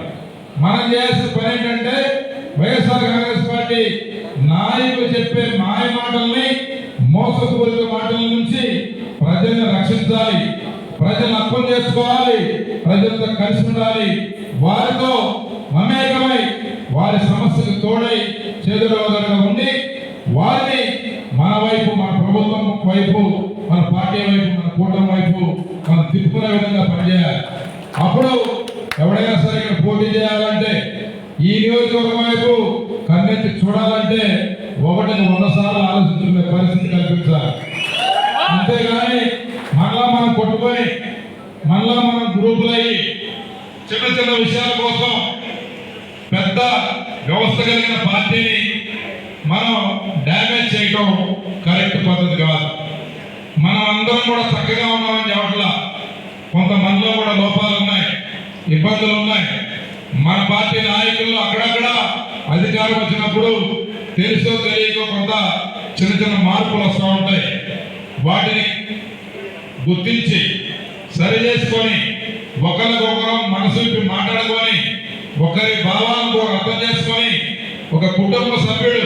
మనం చేయాల్సిన పని ఏంటంటే వైఎస్ఆర్ కాంగ్రెస్ పార్టీ నాయకులు చెప్పే మాయ మాటల్ని, మోసపూరిత మాటల నుంచి ప్రజల్ని రక్షించాలి, ప్రజలను అర్థం చేసుకోవాలి, ప్రజలతో కలిసి ఉండాలి, వారితో మమేకమై వారి సమస్యకు తోడై చేదురోదరగా ఉండి వారిని మన వైపు, మన ప్రభుత్వం వైపు, మన పార్టీ వైపు, మన కూటమి వైపు మనం తిప్పుకునే విధంగా పనిచేయాలి. అప్పుడు ఎవడైనా సరే ఇక్కడ పోటీ చేయాలంటే, ఈ నియోజకవర్గం వైపు కన్నెత్తి చూడాలంటే 100 సార్లు ఆలోచించుకునే పరిస్థితి కల్పించాలి. అంతేగాని మళ్ళా మనం కొట్టుకొని మళ్ళా మనం గ్రూపులయ్యి చిన్న చిన్న విషయాల కోసం పెద్ద వ్యవస్థ కలిగిన పార్టీని మనం డ్యామేజ్ చేయడం కరెక్ట్ పద్ధతి కాదు. మనం అందరం కూడా చక్కగా ఉన్నామని చెప్పట్లా, కొంతమందిలో కూడా లోపాలు ఉన్నాయి, ఇబ్బందులు ఉన్నాయి. మన పార్టీ నాయకుల్లో అక్కడక్కడ అధికారం వచ్చినప్పుడు తెలుసో తెలియకో కొంత చిన్న చిన్న మార్పులు వస్తూ ఉంటాయి. వాటిని గుర్తించి సరి చేసుకొని ఒకరికొకరం మనసు మాట్లాడుకొని ఒకరి భావాలను కూడా అర్థం చేసుకొని ఒక కుటుంబ సభ్యుడు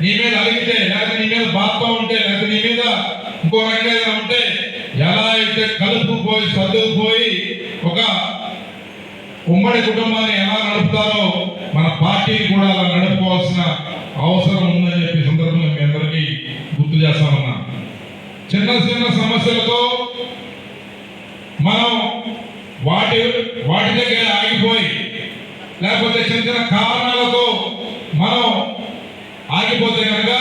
నీ మీద అడిగితే, లేకపోతే నీ మీద బాధతో ఉంటే, లేకపోతే నీ మీద ఇంకో రకంగా ఉంటే ఎలా అయితే కలుపుకుపోయి సర్దుకుపోయి ఒక ఉమ్మడి కుటుంబాన్ని ఎలా నడుపుతారో మన పార్టీని కూడా అలా నడుపుకోవాల్సిన అవసరం ఉందని చెప్పి సందర్భంగా మీ అందరికీ గుర్తు చేస్తామన్నా. చిన్న చిన్న సమస్యలతో మనం వాటి దగ్గర ఆగిపోయి, లేకపోతే చిన్న చిన్న కారణాలతో మనం ఆగిపోతే కనుక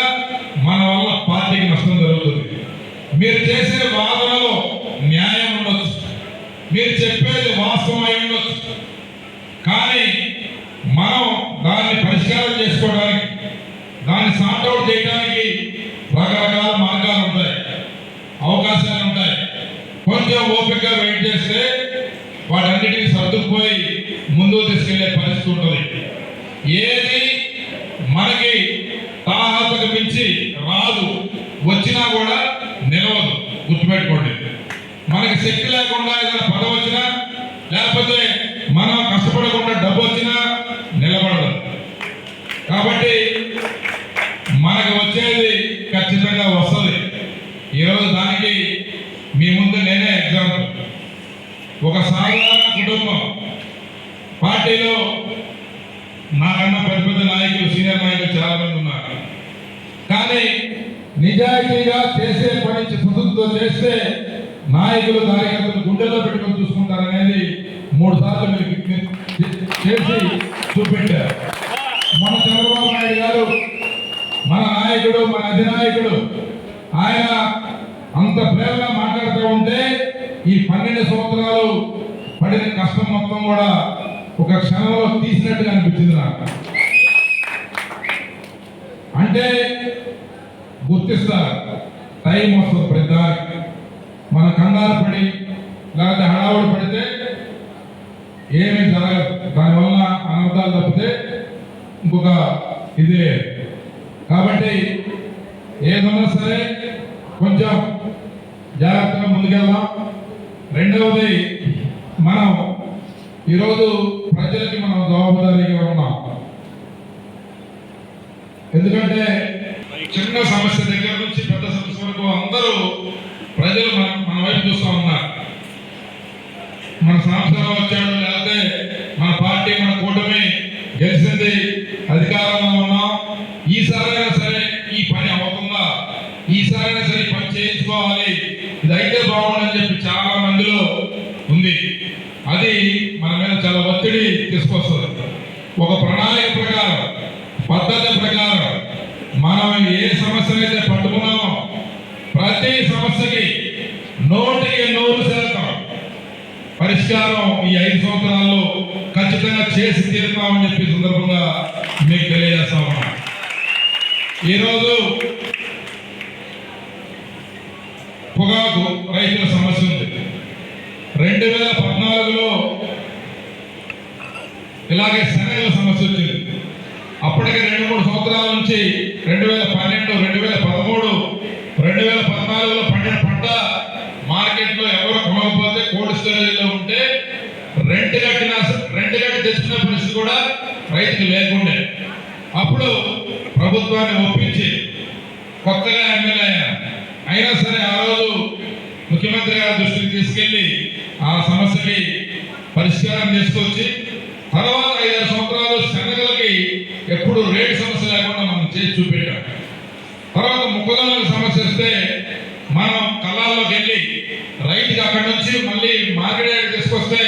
మన వల్ల పార్టీకి నష్టం జరుగుతుంది. మీరు చేసే వాదనలో న్యాయం ఉండొచ్చు, మీరు చెప్పేది వాస్తవమై ఉండొచ్చు, కానీ మనం దాన్ని పరిష్కారం చేసుకోవడానికి, దాన్ని సార్ట్అవుట్ చేయడానికి రకరకాల మార్గాలు ఉంటాయి, అవకాశాలు ఉంటాయి. కొంచెం ఓపికగా వెయిట్ చేస్తే వాటన్నిటిని సర్దుకుపోయి ముందుకు తీసుకెళ్లే పరిస్థితి ఉంటుంది. ఏది మనకి తాహతకు మించి రాదు, వచ్చినా కూడా నిలవదు, గుర్తుపెట్టుకోండి. మనకి శక్తి లేకుండా ఏదైనా పదవి వచ్చినా, లేకపోతే మనం కష్టపడకుండా డబ్బు వచ్చినా నిలబడదు. కాబట్టి మనకు వచ్చేది ఖచ్చితంగా వస్తుంది. ఈరోజు దానికి మీ ముందు నేనే ఎగ్జాంపుల్. ఒక సాధారణ కుటుంబం, పార్టీలో నాకన్నా పెద్ద పెద్ద నాయకులు, సీనియర్ నాయకులు చాలా మంది ఉన్నారు. కానీ నిజాయితీగా చేసే పని సుశుద్ధితో చేస్తే నాయకులు కార్యకర్తలు గుండెల్లో పెట్టుకొని చూసుకుంటారనేది 3 సార్లు మీరు చేసి చూపెట్టారు. మన చంద్రబాబు నాయుడు గారు మన నాయకుడు, మన అధినాయకుడు, ఆయన అంత ప్రేమగా మాట్లాడుతూ ఉంటే ఈ 12 సంవత్సరాలు పడిన కష్టం మొత్తం కూడా ఒక క్షణంలో తీసినట్టుగా అనిపించింది నాకు. అంటే గుర్తిస్తారు, టైం వస్తుంది ప్రతిదానికి. మన కంగారు పడి లేకపోతే హడావుడి పడితే ఏమీ జరగదు, దానివల్ల అనర్థాలు తప్పితే ఇంకొక ఇదే. కాబట్టి ఏదన్నా సరే కొంచెం జాగ్రత్తగా ముందుకెళ్దాం. రెండవది, మనం ఈరోజు ప్రజలకి మనం జవాబుదారీగా ఉన్నాం. ఎందుకంటే చిన్న సమస్య దగ్గర నుంచి పెద్ద సమస్య వరకు అందరూ ప్రజలు మన వైపు చూస్తూ ఉన్నారు. మన సంవత్సరం వచ్చాడు, లేకపోతే మన పార్టీ, మన కూటమి గెలిచింది, అధికారంలో ఉన్నాం, ఈసారైనా సరే ఈ పని అవుతుందా, ఈసారైనా సరే పని చేయించుకోవాలి, ఇది అయితే బాగుండని చెప్పి చాలా మందిలో ఉంది. అది మన మీద చాలా ఒత్తిడి తీసుకొస్తుంది. ఒక ప్రణాళిక ప్రకారం, పద్ధతి ప్రకారం మనం ఏ సమస్యనైతే పట్టుకున్నామో ప్రతి సమస్యకి 100% పరిష్కారం ఈ 5 సంవత్సరాల్లో ఖచ్చితంగా చేసి తీరుతామని చెప్పి సందర్భంగా మీకు తెలియజేస్తా ఉన్నా. ఈరోజు పొగాకు రైతుల సమస్య ఉంది. 2014లో ఇలాగే శనగల సమస్య వచ్చింది. అప్పటికే 2-3 సంవత్సరాల నుంచి 2012, 2013, 2014లో పండిన పంట మార్కెట్లో ఎవరు కొనకపోతే కోల్డ్ స్టోరేజ్లో ఉంటే రెంట్ కట్టి తెచ్చుకునే పరిస్థితి కూడా రైతుకు లేకుండే. అప్పుడు ప్రభుత్వాన్ని ఒప్పించి కొత్తగా ఎమ్మెల్యే అయినా సరే ఆ రోజు ముఖ్యమంత్రి గారి దృష్టికి తీసుకెళ్లి ఆ సమస్యకి పరిష్కారం తీసుకొచ్చి తర్వాత 5-6 సంవత్సరాలు శనగలకి ఎప్పుడు రేటు సమస్య లేకుండా మనం చేసి చూపెట్టాం. తర్వాత మొక్కజొన్నలకు సమస్య వస్తే మనం కళ్ళాల్లోకి వెళ్ళి రైతుకి అక్కడి నుంచి మళ్ళీ మార్కెట్ తీసుకొస్తే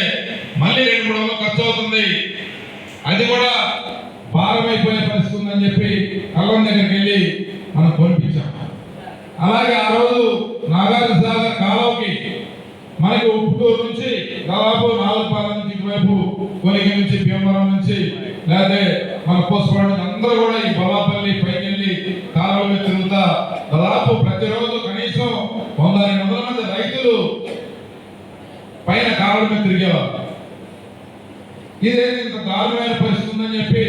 మళ్ళీ 2-3 వందలు ఖర్చు అవుతుంది, అది కూడా భారం అయిపోయే పరిస్థితి ఉందని చెప్పి కళ్ళం దగ్గరికి వెళ్ళి మనం కొనిపించాం. అలాగే ఆ రోజు నాగార్జున సాగర్ కాలువకి మనకి ఉప్పుటూరు నుంచి దాదాపు 4 పాల నుంచి ఇటువైపు కొలిగి నుంచి భీమవరం నుంచి లేకపోతే మన పోసుకోవడం అందరూ కూడా ఈ బొల్లాపల్లి పైకి వెళ్ళి కాలువ మీద తిరుగుతా దాదాపు ప్రతిరోజు కనీసం 100-200 మంది రైతులు పైన కాలువ మీద తిరిగేవారు. ఇదేంటి ఇంత దారుణమైన పరిస్థితి ఉందని చెప్పి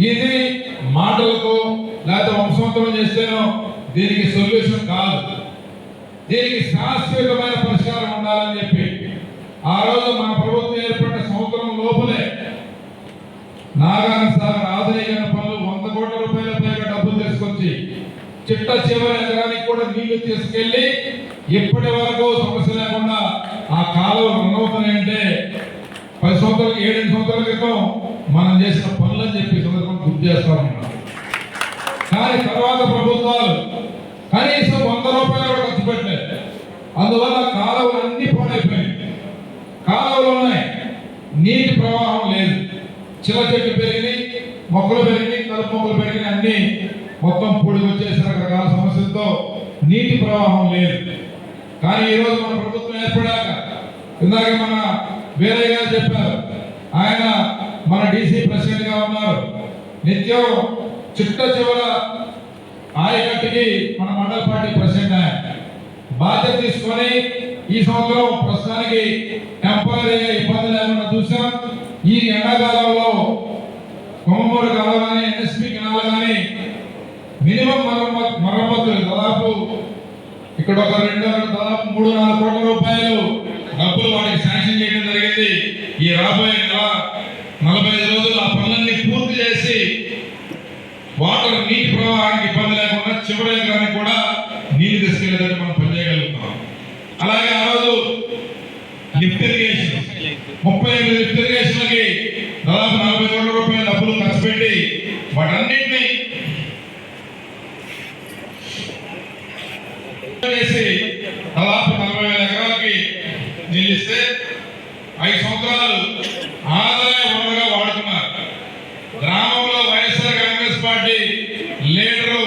ఇది మాటలతో లేకపోతే వంశవంతం చేస్తేనో దీనికి సొల్యూషన్ కాదు, దీనికి శాశ్వతమైన పరిష్కారం ఉండాలని చెప్పి ఆ రోజు మన ప్రభుత్వం ఏర్పడిన సంవత్సరం లోపలే నాగార్జున సాగర్ ఆధునీకరణ పనులు 100 కోట్ల రూపాయల పైగా డబ్బులు తీసుకొచ్చి చిట్ట చివరి ఎకరానికి కూడా నీళ్లు తీసుకెళ్లి ఇప్పటి వరకు సమస్య లేకుండా ఆ కాలువ రన్ అవుతున్నాయంటే 10 సంవత్సరాలు 7 సంవత్సరాల క్రితం మనం చేసిన పనులని చెప్పి సందర్భం గుర్తు చేస్తా ఉన్నాం. కానీ తర్వాత ప్రభుత్వాలు కనీసం 100 రూపాయలు కూడా ఖర్చు పెట్టలేదు. అందువల్ల కాలువలు అన్ని పాడైపోయాయి. కాలువలు ఉన్నాయి, నీటి ప్రవాహం లేదు, చిన్న చెట్లు పెరిగినాయి, మొక్కలు పెరిగినాయి, కలుపు మొక్కలు పెరిగినాయి, అన్ని మొత్తం పొడి వచ్చేసి రకరకాల సమస్యలతో నీటి ప్రవాహం లేదు. కానీ ఈరోజు మన ప్రభుత్వం ఏర్పడాక ఇందాక మన వీరయ్య గారు చెప్పారు, ఆయన మన డీసీ ప్రెసిడెంట్ గా ఉన్నారు. నిత్యం చిట్ట చివర ఆయకట్టుకి మన మండల పార్టీ ప్రెసిడెంట్ ఆయన బాధ్యత తీసుకొని ఈ సంవత్సరం ప్రస్తుతానికి టెంపరీగా ఇబ్బంది లేకుండా చూసాం. ఈ ఎండాకాలంలో కొమ్మూరు కాలం కానీ ఎన్ఎస్పి కెనాల్ కానీ మినిమం మరమ్మతులు దాదాపు ఇక్కడ ఒక 3-4 కోట్ల రూపాయలు డబ్బులు వాటికి శాంక్షన్ చేయడం జరిగింది. ఈ రాబోయే నెల 45 రోజులు ఆ పనులన్నీ పూర్తి చేసి వాటర్ నీటి ప్రవాహానికి ఇబ్బంది లేకుండా చివరి ఎకరానికి కూడా నీళ్లు తీసుకెళ్లేదని మనం పనిచేయగలుగుతాం. అలాగే ఆ రోజు లిఫ్ట్ ఇరిగేషన్ 38 లిఫ్ట్ ఇరిగేషన్లకి దాదాపు 40 కోట్ల రూపాయల డబ్బులు ఖర్చు పెట్టి వాటన్నింటినీ చేసి దాదాపు 40,000 ఎకరాలకి నిలిస్తే 5 సంవత్సరాలు ఆదాయ వనరుగా వాడుతున్నారు. గ్రామంలో వైఎస్ఆర్ కాంగ్రెస్ పార్టీ లీడరు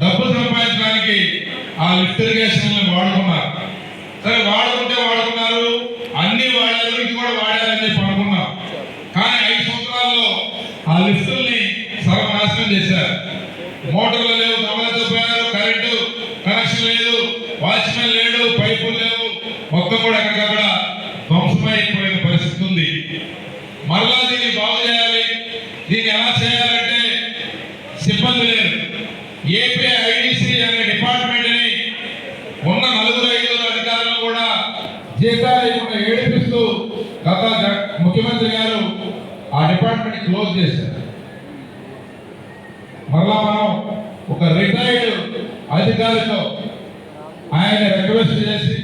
డబ్బులు సంపాదించడానికి ఆ లిఫ్ట్ ఇరిగేషన్ వాడుకున్నారు. సరే వాడుకున్నారు, అన్ని వాడారు, ఇది కూడా వాడారని చెప్పి అనుకున్నాం. కానీ 5 సంవత్సరాల్లో ఆ లిఫ్టుల్ని సర్వనాశనం చేశారు. మోటార్లు లేవు, దమలైపోయారు, కరెంటు కనెక్షన్ లేదు, వాచ్మెన్ లేడు, పైపులు లేవు, మొత్తం కూడా ఎక్కడికక్కడ ధ్వంసమైపోయిన పరిస్థితి ఉంది. మరలా దీన్ని బాగు చేయాలి. దీన్ని ఎలా చేయాలంటే సిబ్బంది లేరు. ఏపీఐడిసి అనే డిపార్ట్మెంట్ని ఉన్న 4-5 అధికారులను కూడా జీతాలు ఇవ్వకుండా ఏడిపిస్తూ గత ముఖ్యమంత్రి గారు ఆ డిపార్ట్మెంట్ క్లోజ్ చేశారు. మరలా మనం ఒక రిటైర్డ్ అధికారితో ఆయన రిక్వెస్ట్ చేసి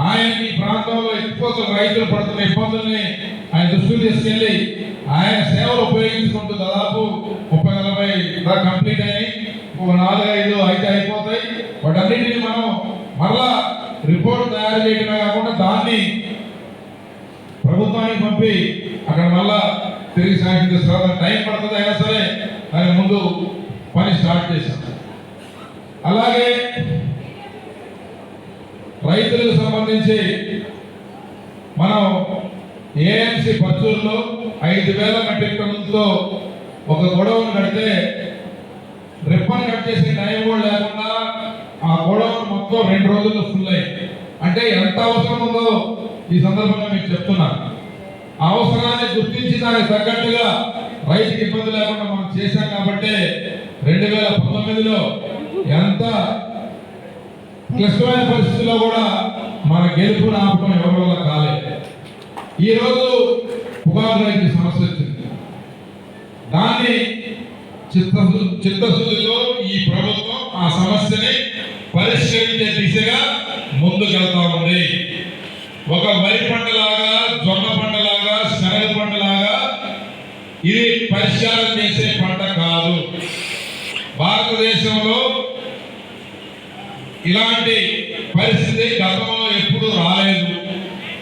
ఆయన ఈ ప్రాంతంలో ఎక్కువ రైతులు పడుతున్న ఇబ్బందుల్ని ఆయన దృష్టికి తీసుకెళ్లి ఆయన సేవలు ఉపయోగించుకుంటూ దాదాపు 30-40 కంప్లీట్ అయినాయి. ఒక 4-5 అయితే అయిపోతాయి. వాటన్నిటిని మనం మరలా రిపోర్ట్ తయారు చేయడమే కాకుండా దాన్ని ప్రభుత్వానికి పంపి అక్కడ మళ్ళా తిరిగి శాంక్షన్ తీసుకురావడం టైం పడుతుంది. అయినా సరే దాని ముందు పని స్టార్ట్ చేశాం. అలాగే రైతులకు సంబంధించి మనం ఏఎంసీ పచ్చూరులో 5,000 మెట్రిక్ టన్నులతో ఒక గొడవను కడితే రిబ్బన్ కట్ చేసే టైం కూడా లేకుండా ఆ గోడౌన్ మొత్తం 2 రోజుల్లో ఫుల్ అయింది. అంటే ఎంత అవసరం ఉందో ఈ సందర్భంగా మీకు చెప్తున్నాను. ఆ అవసరాన్ని గుర్తించి దానికి తగ్గట్టుగా రైతుకి ఇబ్బంది లేకుండా మనం చేశాం కాబట్టి 2019లో ఎంత క్లిష్టమైన పరిస్థితుల్లో కూడా మన గెలుపుని ఆపడం ఎవరి వల్ల కాలేదు. ఈరోజు పొగాకు రైతు సమస్య వచ్చింది. దాన్ని చిత్తశుద్ధితో ఈ ప్రభుత్వం ఆ సమస్యని పరిష్కరించే దిశగా ముందుకెళ్తా ఉంది. ఒక వరి పంటలాగా, జొన్న పంటలాగా, శనగ పంటలాగా ఇది పరిష్కారం చేసే పంట కాదు. భారతదేశంలో ఇలాంటి పరిస్థితి గతంలో ఎప్పుడు రాలేదు.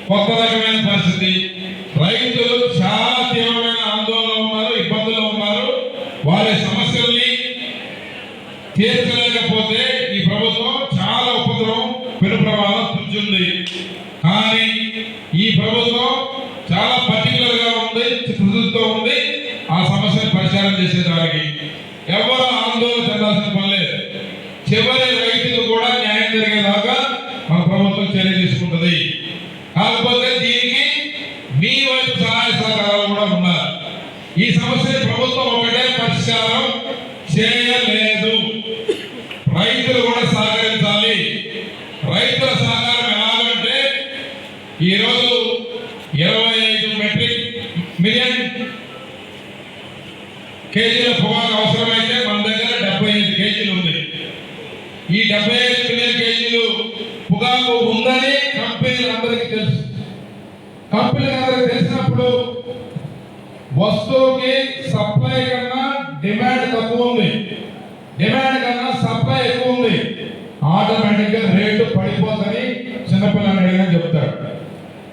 కొత్త రకమైన పరిస్థితి. రైతులు చాలా తీవ్రమైన ఆందోళన ఉన్నారు, ఇబ్బందులు ఉన్నారు. వారి సమస్యల్ని తీర్చలేకపోతే ఈ ప్రభుత్వం చాలా ఉపద్రవం, పెను ప్రమాదం పుంజుంది. కానీ ఈ ప్రభుత్వం చాలా పర్టికులర్ గా ఉంది, చిత్తశుద్ధితో ఉంది ఆ సమస్యను పరిష్కారం చేసేదానికి. ఎవరు ఆందోళన చెందాల్సిన పని లేదు. చివరి రైతులు కూడా న్యాయం జరిగేదాకా మన ప్రభుత్వం చర్య తీసుకుంటుంది. కాకపోతే దీనికి మీ వైపు సహాయ సహకారాలు కూడా ఉన్నారు. ఈ సమస్యని ప్రభుత్వం ఒకటే పరిష్కారం చేయలేదు. రైతులు కూడా సహకరించాలి. రైతుల సహకారం ఎలాగంటే ఈరోజు 25 మిలియన్ కేజీల పొగాకు అవసరమైతే మన దగ్గర 75 కేజీలు ఉంది. ఈ 75 మిలియన్ కేజీలు పొగాకు ఉందని కంపెనీలందరికీ తెలుసు. కంపెనీలందరికీ తెలిసినప్పుడు వస్తువుకి సప్లై కన్నా డిమాండ్ తక్కువ ఉంది, డిమాండ్ కన్నా సప్లై ఎక్కువ ఉంది. ఆటోమేటిక్ గా రేటు పడిపోతుంది. చిన్నపిల్లలు అడిగినా చెప్తారు.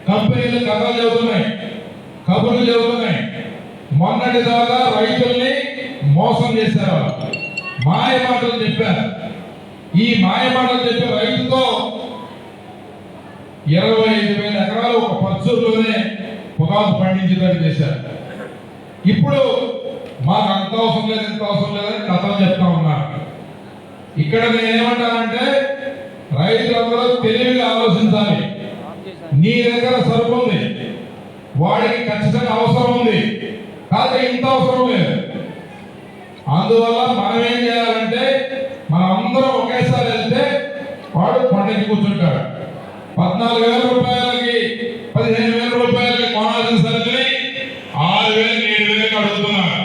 కంపెనీలు కథలు చెబుతున్నాయి, కబుర్లు చెబుతున్నాయి. మొన్నటి దాకా రైతుల్ని మోసం చేశారు, మాయ మాటలు చెప్పారు. ఈ మాయ మాటలు చెప్పే రైతుతో 25,000 ఎకరాలు ఒక పచ్చూరులోనే పొగాకు పండించేటట్టు చేశారు. ఇప్పుడు మాకు అంత అవసరం లేదు, ఇంత అవసరం లేదని కథలు చెప్తా ఉన్నారు. ఇక్కడ నేనేమంటానంటే రైతులందరూ తెలివిగా ఆలోచించాలి. నీ దగ్గర సరుకు ఉంది, వాడికి ఖచ్చితంగా అవసరం ఉంది, కాదు ఇంత అవసరం లేదు. అందువల్ల మనం ఏం చేయాలంటే మనం అందరం ఒకేసారి వెళ్తే వాడు పంటకి కూర్చుంటాడు. 14,000 రూపాయలకి 15,000 రూపాయలకి కొనాల్సిన సరుకుని 6,000 7,000 అడుగుతున్నారు.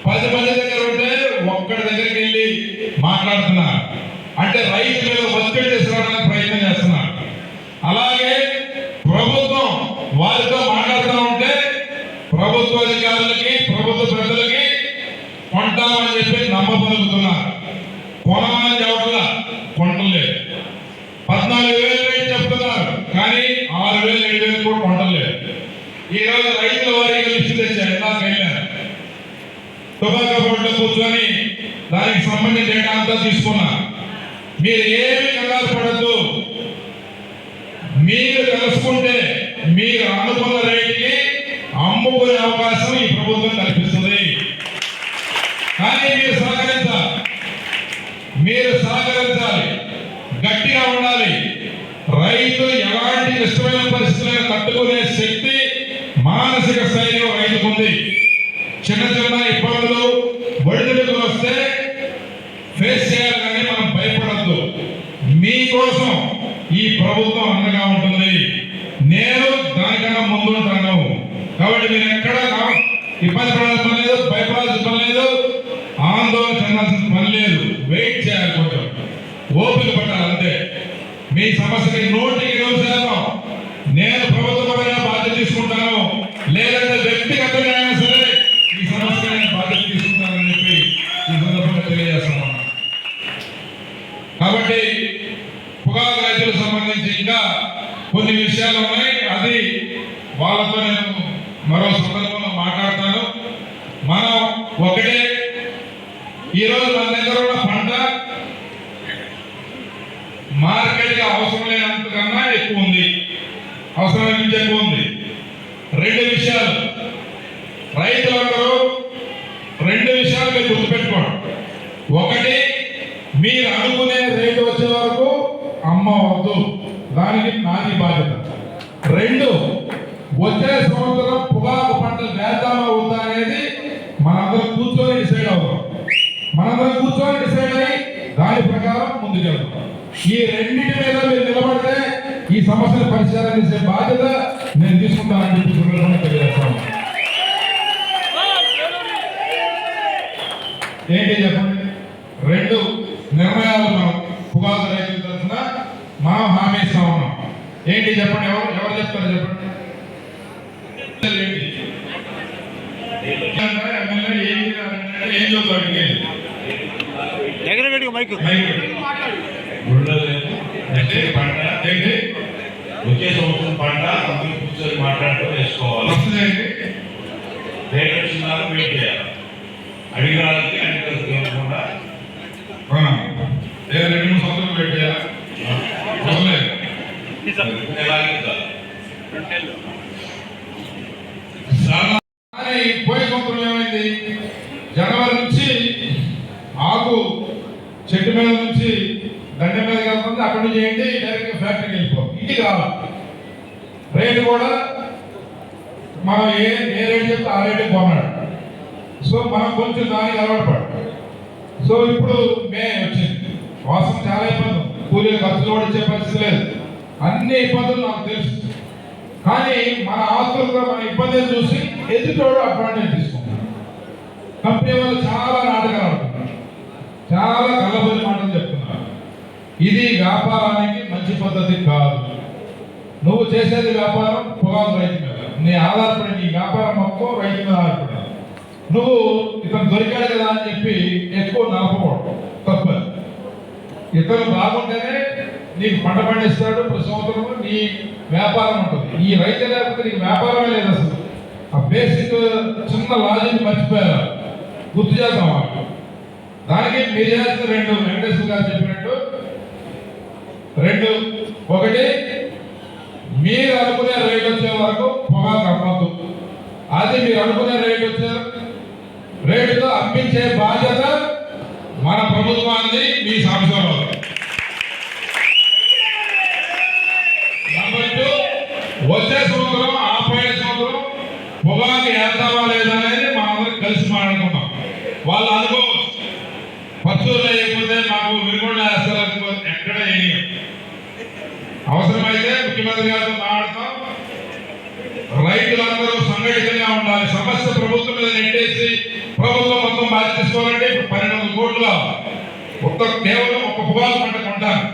10 మంది దగ్గర ఉంటే ఒక్కడి దగ్గరికి వెళ్ళి మాట్లాడుతున్నారు. అంటే రైతు మీద ఒత్తిడి తీసుకురావడానికి ప్రయత్నం చేస్తున్నారు. అలాగే ప్రభుత్వం వారితో మాట్లాడుతూ ఉంటే ప్రభుత్వ అధికారులకి, ప్రభుత్వ ప్రజలకి కొంటామని చెప్పి నమ్మబలుగుతున్నారు. కొనమని చెప్పట్లా, కొంటలేదు. 14,000 రేటు చెప్తున్నారు, కానీ 6,000 7,000 కూడా కొంటలేదు. ఈ రోజు రైతుల వారికి లిస్టు తెచ్చారు. నాకు వెళ్ళాను, టొబాకో బోర్డులో కూర్చొని దానికి సంబంధించిన డేటా అంతా తీసుకున్నా. మీరు ఏమి కంగారు పడద్దు. మీరు తెలుసుకుంటే మీరు అనుకున్న రేటుకి అమ్ముకునే అవకాశం ఈ ప్రభుత్వం కల్పిస్తుంది. కానీ మీరు సహకరించాలి, గట్టిగా ఉండాలి. రైతు ఎలాంటి క్లిష్టమైన పరిస్థితులను తట్టుకునే శక్తి, మానసిక స్థైర్యం రైతుకుంది. చిన్న చిన్న ఇబ్బందులు, ఒడిదుడుకులు వస్తే ఫేస్ చేయాలి, కానీ మనం భయపడద్దు. మీకోసం ఈ ప్రభుత్వం అండగా ఉంటుంది. నేను దానికన్నా ముందుంటాను. కాబట్టి మీరు ఎక్కడ ఇబ్బంది పడాల్సిన పని లేదు, భయపడాల్సిన పని లేదు, ఆందోళన చెందాల్సిన పని లేదు. వెయిట్ చేయాలి, కొంచెం ఓపిక పట్టాలి అంతే. మీ సమస్యకి 100% నేను ప్రభుత్వపరంగా బాధ్యత తీసుకుంటాను, లేదంటే వ్యక్తిగతంగా అయినా సరే ఈ సమస్య నేను బాధ్యత తీసుకుంటానని చెప్పి ఈ సందర్భంగా తెలియజేస్తాను. కాబట్టి పొగాకు రైతులకు సంబంధించి ఇంకా కొన్ని విషయాలు ఉన్నాయి. అది వాళ్ళతో నేను మరో సందర్భంలో మాట్లాడతాను. మనం ఒకటే, ఈరోజు మన దగ్గర ఉన్న పంట మార్కెట్గా అవసరం లేనంతకన్నా ఎక్కువ ఉంది, అవసరం నుంచి ఎక్కువ ఉంది. 2 విషయాలు రైతులందరూ 2 విషయాలు మీరు గుర్తుపెట్టుకోండి. ఒకటి, మీరు అనుకునే రేటు వచ్చే సంవత్సరం పొగాకు పంట వేద్దామా వద్దా అనేది మనందరం కూర్చొని డిసైడ్ అవుతాం. మనందరం కూర్చొని డిసైడ్ అయ్యి దాని ప్రకారం ముందుకెళ్తాం. ఈ రెండింటి మీద మీరు నిలబడితే ఈ సమస్యను పరిష్కారం చేసే బాధ్యత నేను తీసుకుంటానని చెప్పి తెలియజేస్తాను. ఏంటి చెప్పండి, రెండు నిర్ణయాలు మనం పొగాకు రైతుల తరఫున మనం హామీ ఇస్తా ఉన్నాం. ఏంటి చెప్పండి, ఎవరు చెప్తారు చెప్పండి. ఏం చెప్తారు వచ్చే సంవత్సరం పంట అందరూ కూర్చొని మాట్లాడుతూ వేసుకోవాలి. రేట్ వచ్చిందాక వెయిట్ చేయాలి. అడిగిన వాళ్ళకి ఇవ్వకుండా 2-3 సంవత్సరాలు వెయిట్ చేయాలి. పోయే సంవత్సరం ఏమైంది, జనవరి నుంచి ఆకు చెట్టు మీద నుంచి దండ మీద వెళ్తుంది, అక్కడి నుంచి ఏంటి డైరెక్ట్ ఫ్యాక్టరీకి వెళ్ళిపోతుంది. ఇంటికి రావాలి. రేటు కూడా మనం ఏ రేటు చెప్తే ఆ రేటు కొన్నాడు. సో మనం కొంచెం దానికి అలవాటు పడు. సో ఇప్పుడు మే వచ్చింది, వాసన చాలా ఇబ్బంది, కూలీలు ఖర్చులు కూడా ఇచ్చే పరిస్థితి లేదు, అన్ని ఇబ్బందులు నాకు తెలుసు. కానీ మన ఆస్తులుగా మన ఇబ్బందులు చూసి ఎదుటోడు అడ్వాంటేజ్ తీసుకుంటారు. కంపెనీ వాళ్ళు చాలా నాటకాలు ఆడుతున్నారు, చాలా కళ్ళబొల్లి మాటలు చెప్తున్నారు. ఇది వ్యాపారానికి మంచి పద్ధతి కాదు. నువ్వు చేసేది వ్యాపారం పొగాకు రైతు మీద, నీ ఆధారపడి నీ వ్యాపారం మొత్తం రైతు మీద ఆధారపడాలి. నువ్వు ఇతను దొరికాడు కదా అని చెప్పి ఎక్కువ నలపకూడదు, తప్పదు. ఇతను బాగుంటేనే నీకు పంట పండిస్తాడు, ప్రతి సంవత్సరం నీ వ్యాపారం ఉంటుంది. ఈ రైతు లేకపోతే నీకు వ్యాపారమే లేదు. అసలు ఆ బేసిక్ చిన్న లాజిక్ మర్చిపోయారు, గుర్తు చేద్దాం వాళ్ళు. దానికి మీరు చేసిన రెండు, వెంకటేశ్వర గారు చెప్పినట్టు రెండు, ఒకటి మీరు అనుకునే రేట్ వచ్చే వరకు పొగాకు అమ్మద్దు. అది మీరు అనుకునే రేట్ వచ్చే రేటుతో అమ్మించే బాధ్యత మన ప్రభుత్వాన్ని, మీ సంస్థలో. వచ్చే సంవత్సరం ఆపై సంవత్సరం పొగాకు వేద్దామా లేదా అనేది మనందరం కలిసి మాట్లాడుకున్నాం. వాళ్ళు అనుకోవచ్చు పచ్చూరులో అయిపోతే మాకు విరుగుండ వేస్తారు, ఎక్కడ వేయం. అవసరమైతే ముఖ్యమంత్రి గారితో మాట్లాడతాం. రైతులందరూ సంఘటితంగా ఉండాలి. సమస్య ప్రభుత్వం మీద నెట్టేసి ప్రభుత్వం మొత్తం బాధ్యత తీసుకోవాలంటే ఇప్పుడు 1200 కోట్లు కావాలి. కేవలం ఒక పొగాకు పంట కొంటాను.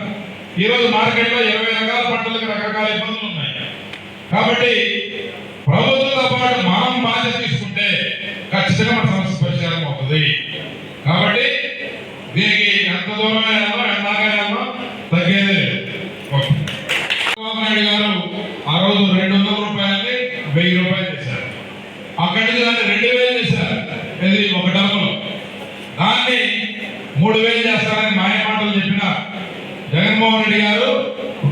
ఈరోజు మార్కెట్లో 20 రకాల పంటలకు రకరకాల ఇబ్బందులు ఉన్నాయి. కాబట్టి ప్రభుత్వంతో పాటు మనం బాధ్యత తీసుకుంటే ఖచ్చితంగా మన సమస్య పరిష్కారం అవుతుంది. కాబట్టి దీనికి ఎంత దూరమైనా ఎందాకైనా తగ్గేదే లేదు. చంద్రబాబు నాయుడు గారు ఆ రోజు 200 రూపాయలని 1000 రూపాయలు చేశారు. అక్కడి నుంచి దాన్ని 2000 చేశారు. ఇది ఒక టర్ములో. దాన్ని 3000 చేస్తారని మాయ మాటలు చెప్పిన జగన్మోహన్ రెడ్డి గారు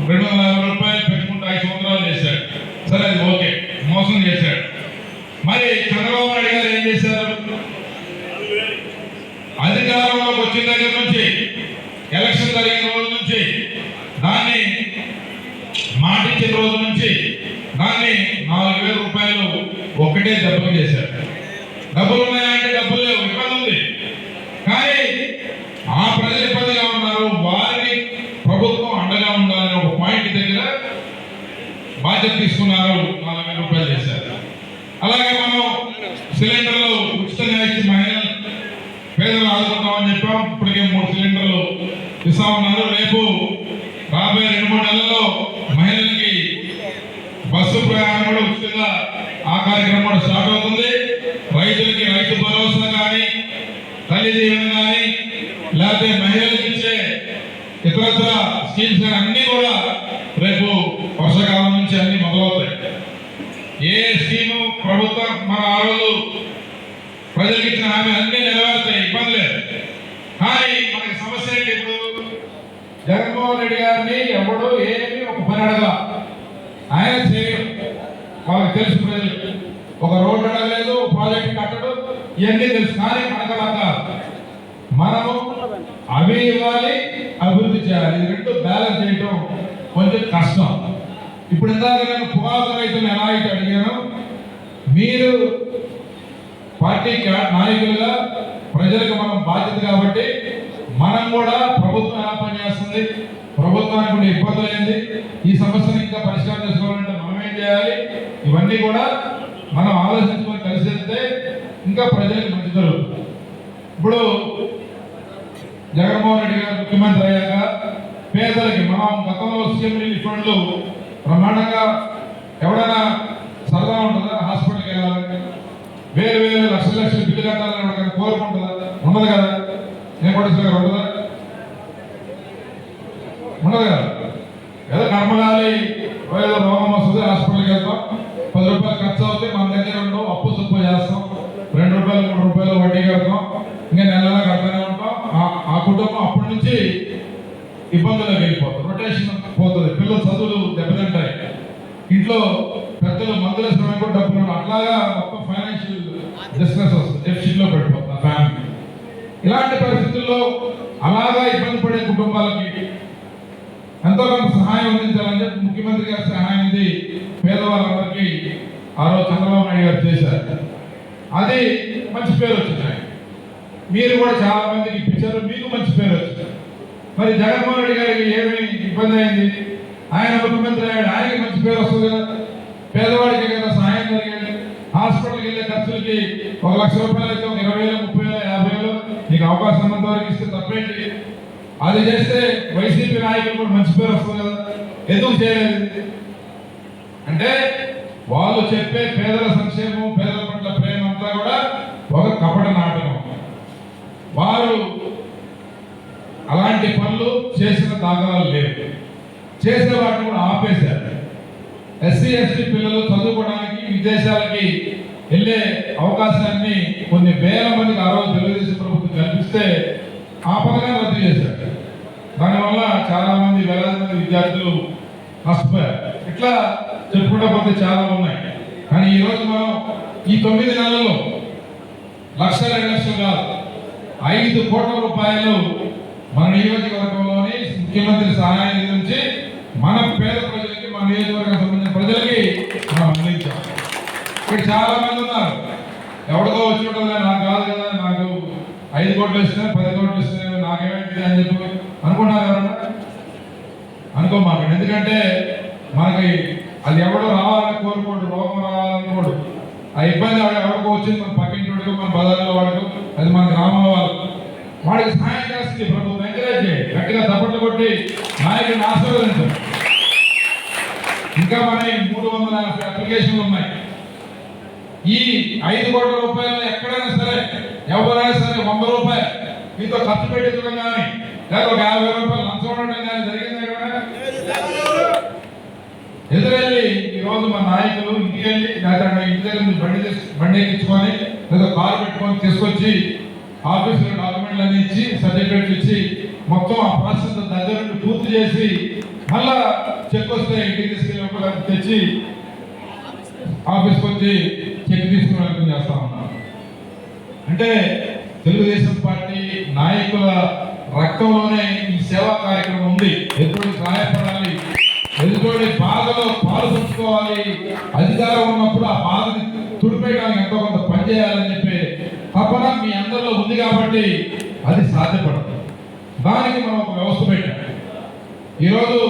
250 రూపాయలు పెట్టుకుంటూ 5 సంవత్సరాలు చేశాడు. సరే, అది ఓకే, మోసం చేశాడు. మరి చంద్రబాబు నాయుడు గారు ఏం చేశారు? అధికారంలోకి వచ్చిన దగ్గర నుంచి, ఎలక్షన్ జరిగిన రోజు నుంచి, దాన్ని మాటిచ్చిన రోజు నుంచి దాన్ని 4000 రూపాయలు ఒకటే దెబ్బలు చేశారు. డబ్బులు ఉన్నాయంటే డబ్బులు లేవు, ఇబ్బంది ఉంది. కానీ ఆ ప్రజలు ఇబ్బందిగా ఉన్నారు, వారిని ప్రభుత్వం అండగా ఉండాలని ఒక పాయింట్ దగ్గర బాధ్యత తీసుకున్నారు, 4000 రూపాయలు చేశారు. అలాగే మనం సిలిండర్లు ఉచితంగా ఇచ్చి మహిళలు పేదలు ఆదుకుంటామని చెప్పాం. ఇప్పటికే 3 సిలిండర్లు ఇస్తా ఉన్నారు. రేపు రాబోయే 2-3 నెలల్లో మహిళలకి బస్సు ప్రయాణం కూడా ఉచితంగా ఆ కార్యక్రమం కూడా స్టార్ట్ అవుతుంది. రైతులకి రైతు భరోసా కానీ, తల్లి దీవెన కానీ, లేకపోతే మహిళలకు ఇచ్చే ఇతరత్ర స్కీమ్స్ కానీ అన్నీ కూడా రేపు వర్షాకాలం నుంచి అన్ని మొదలవుతాయి. ఏ స్కీము ప్రభుత్వం మన ఆ రోజు ప్రజలకు ఇచ్చిన హామీ అన్ని నెరవేరుతాయి, ఇబ్బంది లేదు. కానీ మనకి సమస్య ఏంటి? ఇప్పుడు జగన్మోహన్ రెడ్డి గారిని ఎవడో ఏమి ఒక పని అడగల, ఆయన చేయడం వాళ్ళకి తెలుసు. ప్రజలు ఒక రోడ్డు అడగలేదు, ప్రాజెక్ట్ కట్టడం, ఇవన్నీ తెలుసు. కానీ మనకలా కాదు, మనము అవి ఇవ్వాలి, అభివృద్ధి చేయాలి. ఇది రెండు బ్యాలెన్స్ చేయడం కొంచెం కష్టం. ఇప్పుడు ఇందాక నేను పొగాకు రైతులు ఎలా అయితే అడిగానో మీరు పార్టీ నాయకులుగా ప్రజలకు మనం బాధ్యత కాబట్టి మనం కూడా ప్రభుత్వం ఎలా పనిచేస్తుంది, ప్రభుత్వానికి ఉండే ఇబ్బందులు ఏంది, ఈ సమస్యను ఇంకా పరిష్కారం చేసుకోవాలంటే మనం ఏం చేయాలి, ఇవన్నీ కూడా మనం ఆలోచించుకొని కలిసి వెళ్తే ఇంకా ప్రజలకు మంచి జరుగుతుంది. ఇప్పుడు జగన్మోహన్ రెడ్డి గారు ముఖ్యమంత్రి అయ్యాక పేదలకి మనం గతంలో సీఎం రిలీఫ్ ఫండ్లు బ్రహ్మాండంగా ఎవడైనా సరదా ఉంటుందా, హాస్పిటల్కి వెళ్ళాలని వేరు వేరు లక్షల బిల్లు కట్టాలని ఎవరికైనా కోరుకుంటుందా? ఉండదు కదా. నేను కూడా ఉంటుందా? ఉండదు కదా. ఏదో కర్మగాలి ఏదో రోగం వస్తుంది, హాస్పిటల్కి వెళ్తాం, 10 రూపాయలు ఖర్చు అవుతే మన దగ్గర ఉండవు, అప్పు సుప్పు చేస్తాం, 2 రూపాయలు 3 రూపాయలు వడ్డీ కడతాం, ఇంకా నెలలా కడతానే ఉంటాం. ఆ కుటుంబం అప్పటి నుంచి ఇబ్బందులకు వెళ్ళిపోతుంది, రొటేషన్ పోతుంది, పిల్లలు చదువులు దెబ్బతింటాయి, ఇంట్లో పెద్దలు మందుల సమయం కూడా డబ్బులు, అట్లాగా మొత్తం ఫైనాన్షియల్ డిస్ట్రెస్ వస్తుంది, డెఫిసిట్ లో పడిపోతుంది ఫ్యామిలీ. ఇలాంటి పరిస్థితుల్లో అలాగా ఇబ్బంది పడే కుటుంబాలకి ఎంతో కొంత సహాయం అందించాలని చెప్పి ముఖ్యమంత్రి గారి సహాయం ఇది పేదవాళ్ళందరికీ ఆ రోజు చంద్రబాబు నాయుడు గారు చేశారు. అది మంచి పేరు వచ్చింది. మీరు కూడా చాలా మందికి ఇప్పించారు, మీకు మంచి పేరు వచ్చింది. మరి జగన్మోహన్ రెడ్డి గారికి ఏమి ఇబ్బంది అయింది? ఆయన ముఖ్యమంత్రి అయ్యాడు, ఆయనకి మంచి పేరు వస్తుంది కదా, పేదవాడికి కదా సహాయం జరిగేది. హాస్పిటల్కి వెళ్ళే ఖర్చులకి 1 లక్ష రూపాయలు అయితే 20,000, 30,000, 50,000 నీకు అవకాశం ఉన్నంత వరకు ఇస్తే తప్పేంటి? అది చేస్తే వైసీపీ నాయకులు కూడా మంచి పేరు వస్తుంది కదా, ఎందుకు చేయలేదు? అంటే వాళ్ళు చెప్పే పేదల సంక్షేమం, పేదల పట్ల ప్రేమ అంతా కూడా ఒక కపట నాటకం. వారు అలాంటి పనులు చేసిన దాఖలాలు లేవు, చేసే వాటిని కూడా ఆపేశారు. ఎస్సీ ఎస్టీ పిల్లలు చదువుకోవడానికి విదేశాలకి వెళ్ళే అవకాశాన్ని కొన్ని వేల మందికి ఆ రోజు తెలుగుదేశం ప్రభుత్వం కల్పిస్తే ఆ పథకాన్ని రద్దు చేశారు. దానివల్ల చాలా మంది వేలాది మంది విద్యార్థులు నష్టపోయారు. ఇట్లా చెప్పుకుంటా పోతే చాలా ఉన్నాయి. కానీ ఈరోజు మనం ఈ 9 నెలల్లో 1,00,000, 2 లక్షలు కాదు, 5 కోట్ల రూపాయలు మన నియోజకవర్గంలోని ముఖ్యమంత్రి సహాయ నిధి నుంచి మన పేద ప్రజలకి, మన నియోజకవర్గం సంబంధించిన ప్రజలకి మనం అందించాం. ఇక్కడ చాలా మంది ఉన్నారు, ఎవరికో వచ్చి ఉంటుంది, నాకు కాదు కదా, నాకు 5 కోట్లు ఇస్తున్నాయి, 10 కోట్లు ఇస్తున్నాయి, నాకేమైంది అని చెప్పి అనుకున్నారు ఎవరన్నా? అనుకోమాకండి. ఎందుకంటే మనకి అది ఎవడో రావాలని కోరుకోడు, రోగం రావాలనుకోడు. ఆ ఇబ్బంది ఎవరికో వచ్చింది, మన పక్కింటి వాడికి, మన బజార్లో వాడికి, అది మన గ్రామంలో వాడికి సహాయం చేస్తుంది ప్రభుత్వం. ఎంకరేజ్ చేయండి, గట్టిగా తప్పట్లు కొట్టి నాయకుడిని ఆశీర్వదించండి. ఇంకా మన 350 అప్లికేషన్లు ఉన్నాయి. ఈ 5 కోట్ల రూపాయలు ఎక్కడైనా సరే, ఎవరైనా సరే 100 రూపాయలు మీతో ఖర్చు పెట్టించడం కానీ, లేదా ఒక 50 రూపాయలు లంచం ఉండడం కానీ జరిగింది ఎక్కడైనా? ఎదురెళ్ళి ఈరోజు మన నాయకులు ఇంటికి వెళ్ళి, లేదా ఇంటి దగ్గర నుంచి బండి ఎక్కించుకొని లేదా కారు పెట్టుకొని తీసుకొచ్చి ఆఫీసులో డాక్యుమెంట్లు అన్ని ఇచ్చి, సర్టిఫికేట్లు ఇచ్చి, మొత్తం ఆ ప్రాసెస్ దగ్గర నుండి పూర్తి చేసి మళ్ళా చెక్ వస్తే ఇంటికి తీసుకెళ్ళి తెచ్చి ఆఫీస్కి వచ్చి చెక్ తీసుకుని చేస్తా ఉన్నాం. అంటే తెలుగుదేశం పార్టీ నాయకుల రక్తంలోనే ఈ సేవా కార్యక్రమం ఉంది. ఎదుటి సహాయపడాలి, ఎదుటి బాధలో పాలు పంచుకోవాలి, అధికారం ఉన్నప్పుడు ఆ బాధని తుడిపేయడానికి ఎంతో కొంత పనిచేయాలని చెప్పి తపన మీ అందరిలో ఉంది కాబట్టి అది సాధ్యపడదు. దానికి మనం ఒక వ్యవస్థ పెట్టాం. ఈరోజు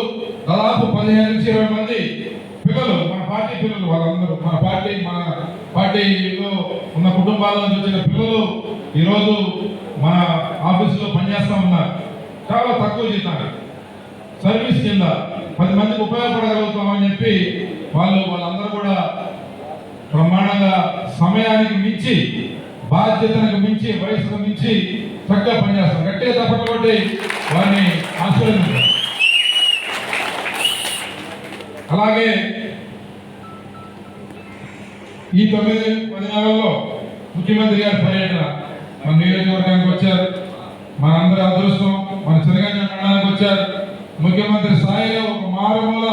దాదాపు 15 నుంచి 20 మంది పిల్లలు, మన పార్టీ పిల్లలు, వాళ్ళందరూ మన పార్టీలో ఉన్న కుటుంబాల నుంచి వచ్చిన పిల్లలు ఈరోజు మన ఆఫీసులో పనిచేస్తూ ఉన్నారు. చాలా తక్కువ జీతాలు, సర్వీస్ కింద 10 మందికి ఉపయోగపడగలుగుతామని చెప్పి వాళ్ళందరూ కూడా బ్రహ్మాండంగా సమయానికి మించి, బాధ్యతలకు మించి, వయసుకు మించి చక్కగా పనిచేస్తాం. గట్టిగా తప్పట్లు కొట్టి వారిని ఆశీర్వదించారు. అలాగే ఈ 9-10 నెలల్లో ముఖ్యమంత్రి గారి పర్యటన మన నియోజకవర్గానికి వచ్చారు. మనందరి అదృష్టం, మన చిరగంజ మండలానికి వచ్చారు. ముఖ్యమంత్రి స్థాయిలో ఒక మారుమూల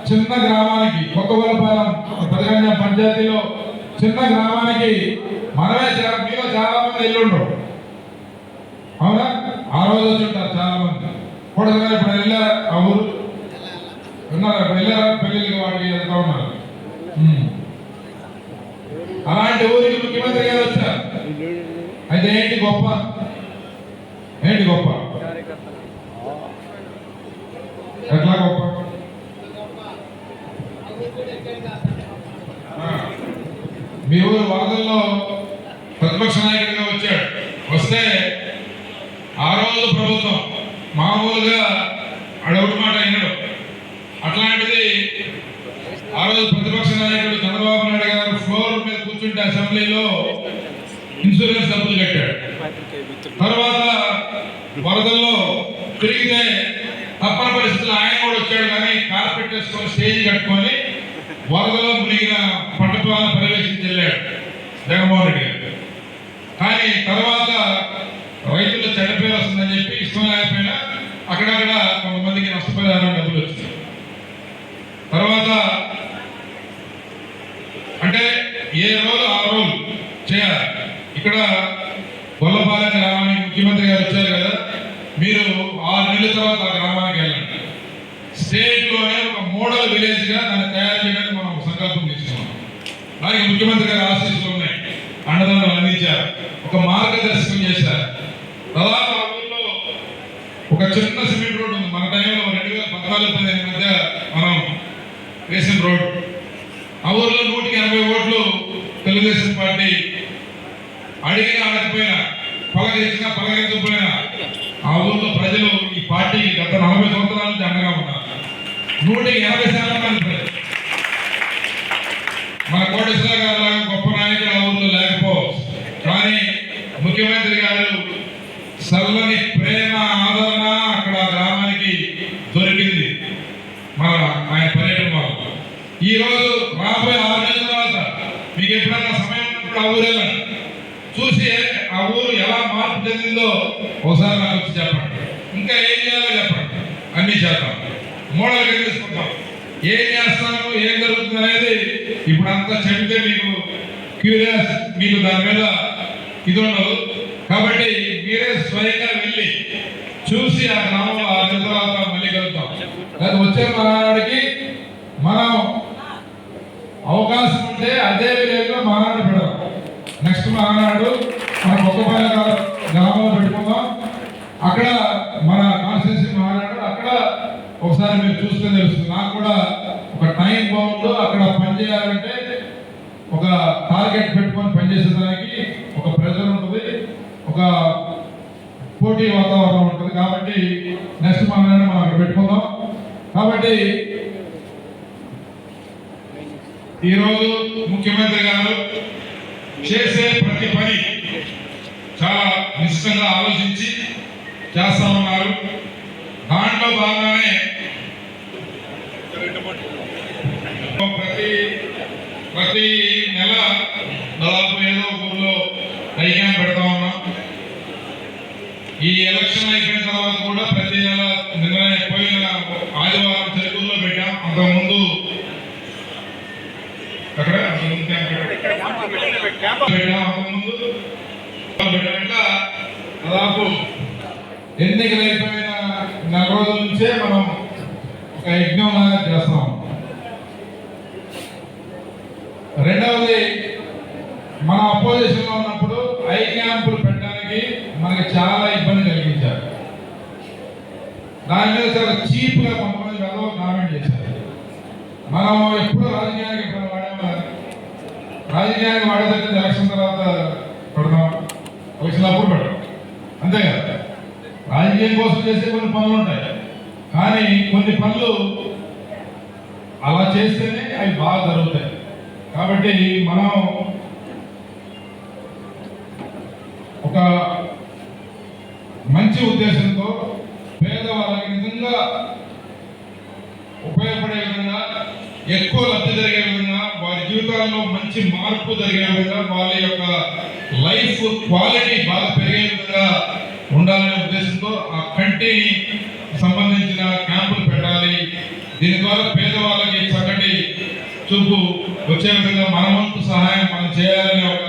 చిన్న గ్రామానికి, కొత్తగొల్లపాలెం పెదగంజ పంచాయతీలో చిన్న గ్రామానికి మనమే మీలో చాలా మంది వెళ్ళుండ్రు, అవునా? ఆ రోజు వచ్చి ఉంటారు చాలా మంది. కూడా ఇప్పుడు వెళ్ళారా ఆ ఊరు? విన్నారా? వెళ్ళారా? పెళ్ళిళ్ళకి వాటికి వెళ్తా ఉన్నారు. గొప్ప? ఏంటి గొప్ప? ఎట్లా గొప్ప? మీ ఊరు వరదల్లో ప్రతిపక్ష నాయకుడిగా వచ్చాడు. వస్తే ఆ రోజు ప్రభుత్వం మామూలుగా అడవుడి మాట అయినాడు. అట్లాంటిది ఆ రోజు ప్రతిపక్ష నాయకుడు చంద్రబాబు నాయుడు గారు ఫ్లోర్ మీద కూర్చుంటే అసెంబ్లీలో ఇన్సూరెన్స్ డబ్బులు కట్టాడు. తర్వాత వరదల్లో తిరిగితే తప్పని పరిస్థితులు ఆయన కూడా వచ్చాడు, కానీ కార్పెట్ వేసుకొని స్టేజ్ కట్టుకొని వరదలో మునిగిన పంట పొలాలను పర్యవేక్షించి వెళ్ళాడు జగన్మోహన్ రెడ్డి గారు. కానీ తర్వాత రైతులు చెడ్డ పేరు వస్తుందని చెప్పి ఇష్టం లేకపోయినా అక్కడక్కడ కొంతమందికి నష్టపరిహారం డబ్బులు వచ్చింది. తర్వాత అంటే ఏ రోజు ఆ రోజు చేయాలి. ఇక్కడ గొల్లపాలెం గ్రామానికి ముఖ్యమంత్రి గారు వచ్చారు కదా, మీరు 6 నెలల తర్వాత ఆ గ్రామానికి వెళ్ళండి. స్టేట్ లోనే ఒక మోడల్ విలేజ్ గా దాన్ని తయారు చేయడానికి మనం సంకల్పం తీసుకున్నాం. దానికి ముఖ్యమంత్రి గారి ఆశీస్సులు ఉన్నాయి, అండదండలు అందించారు, ఒక మార్గదర్శకం చేశారు. దాదాపు ఆ ఊళ్ళో ఒక చిన్న సిమెంట్ రోడ్ ఉంది. మన టైంలో 2014-15 మధ్య మనం వేసిన రోడ్. ఆ ఊర్లో 180 ఓట్లు తెలుగుదేశం పార్టీ. అడిగినా అడగకపోయినా, పలకరించినా పలకరించకపోయినా ఆ ఊర్లో ప్రజలు ఈ పార్టీకి గత 40 సంవత్సరాల నుంచి అండగా ఉన్నారు. 180% మంది ప్రజలు. మన కోటేశ్వర గారు లాగా గొప్ప నాయకుడు ఆ ఊర్లో లేకపోవచ్చు, కానీ ముఖ్యమంత్రి గారు సల్లని ప్రేమ ఆదరణ అక్కడ గ్రామానికి దొరికింది మన ఆయన పర్యటన వల్ల. ఈ రోజు రాబోయే 6 నెలల తర్వాత మీకు ఎప్పుడైనా సమయం ఉన్నప్పుడు ఆ ఊరు వెళ్ళండి, చూసి ఆ ఊరు ఎలా మార్పు చెందిందో ఒకసారి నాకు వచ్చి చెప్పండి. ఇంకా ఏం చేయాలో చెప్పండి, అన్ని చేద్దాం, మోడల్గా తీసుకుంటాం. ఏం చేస్తాము, ఏం జరుగుతుంది అనేది ఇప్పుడు అంతా చెబితే మీకు క్యూరియస్, మీకు దాని మీద ఇది ఉండదు. కాబట్టి మీరే స్వయంగా వెళ్ళి చూసి ఆ గ్రామంలో 6 నెలల తర్వాత మళ్ళీ కలుద్దాం. వచ్చే మనాడికి మనం అవకాశం ఉంటే అదే విలేజ్లో మనాడు పెడదాం. నెక్స్ట్ మనాడు మన కొత్తపల్లి గ్రామంలో పెట్టుకుందాం. అక్కడ మన కాన్స్టిట్యూన్సీ మనాడు, అక్కడ ఒకసారి మీరు చూస్తే తెలుస్తుంది. నాకు కూడా ఒక టైం బౌండ్ అక్కడ పనిచేయాలంటే ఒక టార్గెట్ పెట్టుకొని పనిచేసేదానికి ఒక ప్రెజర్ ఉంటుంది, ఒక పోటీ వాతావరణం ఉంటుంది. కాబట్టి నెక్స్ట్ మనం అక్కడ పెట్టుకుందాం. కాబట్టి ఈరోజు ముఖ్యమంత్రి గారు చేసే ప్రతి పని చాలా నిశ్చితంగా ఆలోచించి చేస్తా ఉన్నారు. దాంట్లో భాగంగానే ప్రతి నెల దాదాపు ఏదో ఊర్లో డై క్యాంప్ పెడతా ఉన్నాం. ఈ ఎలక్షన్ అయిపోయిన తర్వాత కూడా ప్రతి నెల, నిన్ననే పోయిన ఆదివారం చెరుకుల్లో పెట్టాం. అంతకుముందు అక్కడ దాదాపు ఎన్నికలు అయిపోయిన నెల రోజుల నుంచే మనం ఒక యజ్ఞం లాగా చేస్తాం. రెండవది, మన అపోజిషన్ లో ఉన్నప్పుడు ఐ క్యాంపులు పెట్టడానికి మనకి చాలా ఇబ్బంది కలిగించారు. దాని మీద చాలా చీప్ గా కొంతమంది వెధవ కామెంట్ చేశారు. మనం ఎప్పుడు రాజకీయానికి వాడేమో, రాజకీయానికి వాడేదంటే ఎలక్షన్ తర్వాత పెడదాం, ఎలక్షన్ అప్పుడు పెడతాం, అంతే కదా. రాజకీయం కోసం చేసే కొన్ని పనులు ఉంటాయి, కానీ కొన్ని పనులు అలా చేస్తేనే అవి బాగా జరుగుతాయి. కాబట్టి మనం ఒక మంచి ఉద్దేశంతో పేదవాళ్ళకి నిజంగా ఉపయోగపడే విధంగా, ఎక్కువ లబ్ధి జరిగే విధంగా, వారి జీవితాల్లో మంచి మార్పు జరిగే విధంగా, వాళ్ళ యొక్క లైఫ్ క్వాలిటీ బాగా పెరిగే విధంగా ఉండాలనే ఉద్దేశంతో ఆ కంటిని సంబంధించిన క్యాంపులు పెట్టాలి. దీని ద్వారా పేదవాళ్ళకి చక్కటి చూపు వచ్చే విధంగా మన వంతు సహాయం మనం చేయాలనే ఒక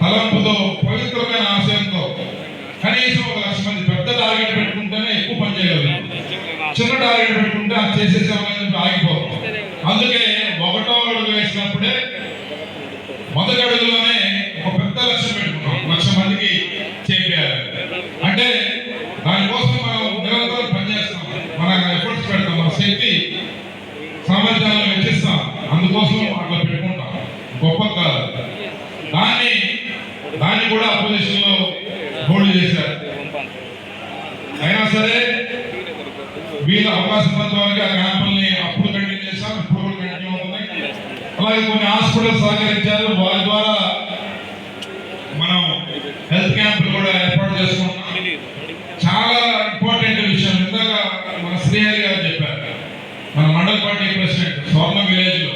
తలంపుతో, పవిత్రమైన ఆశయంతో కనీసం 1 లక్ష మంది పెద్ద టార్గెట్ పెట్టుకుంటేనే ఎక్కువ పని చేయగలుగుతాం. చిన్న టార్గెట్ పెట్టుకుంటే అది చేసేసేవాళ్ళని ఆగిపోతాం. అందుకే 1వ అడుగు వేసినప్పుడే మొదటి అడుగులోనే ఒక పెద్ద లక్ష్యం పెట్టుకున్నాం, 1 లక్ష మందికి అలాగే కొన్ని హాస్పిటల్ సహకరించారు, వారి ద్వారా మనం హెల్త్ క్యాంపులు కూడా ఏర్పాటు చేసుకుంటున్నాం. చాలా ఇంపార్టెంట్ విషయం ఇందాక మన శ్రీహరి గారు చెప్పారు, మన మండల పార్టీ ప్రెసిడెంట్ స్వర్ణం విలేజ్ లో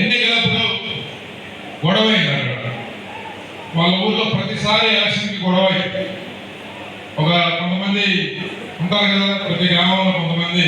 ఎన్నికలప్పుడు గొడవ అయింది. అక్కడ వాళ్ళ ఊర్లో ప్రతిసారి ఎలక్షన్కి గొడవ కొంతమంది ఉంటారు కదా, ప్రతి గ్రామంలో కొంతమంది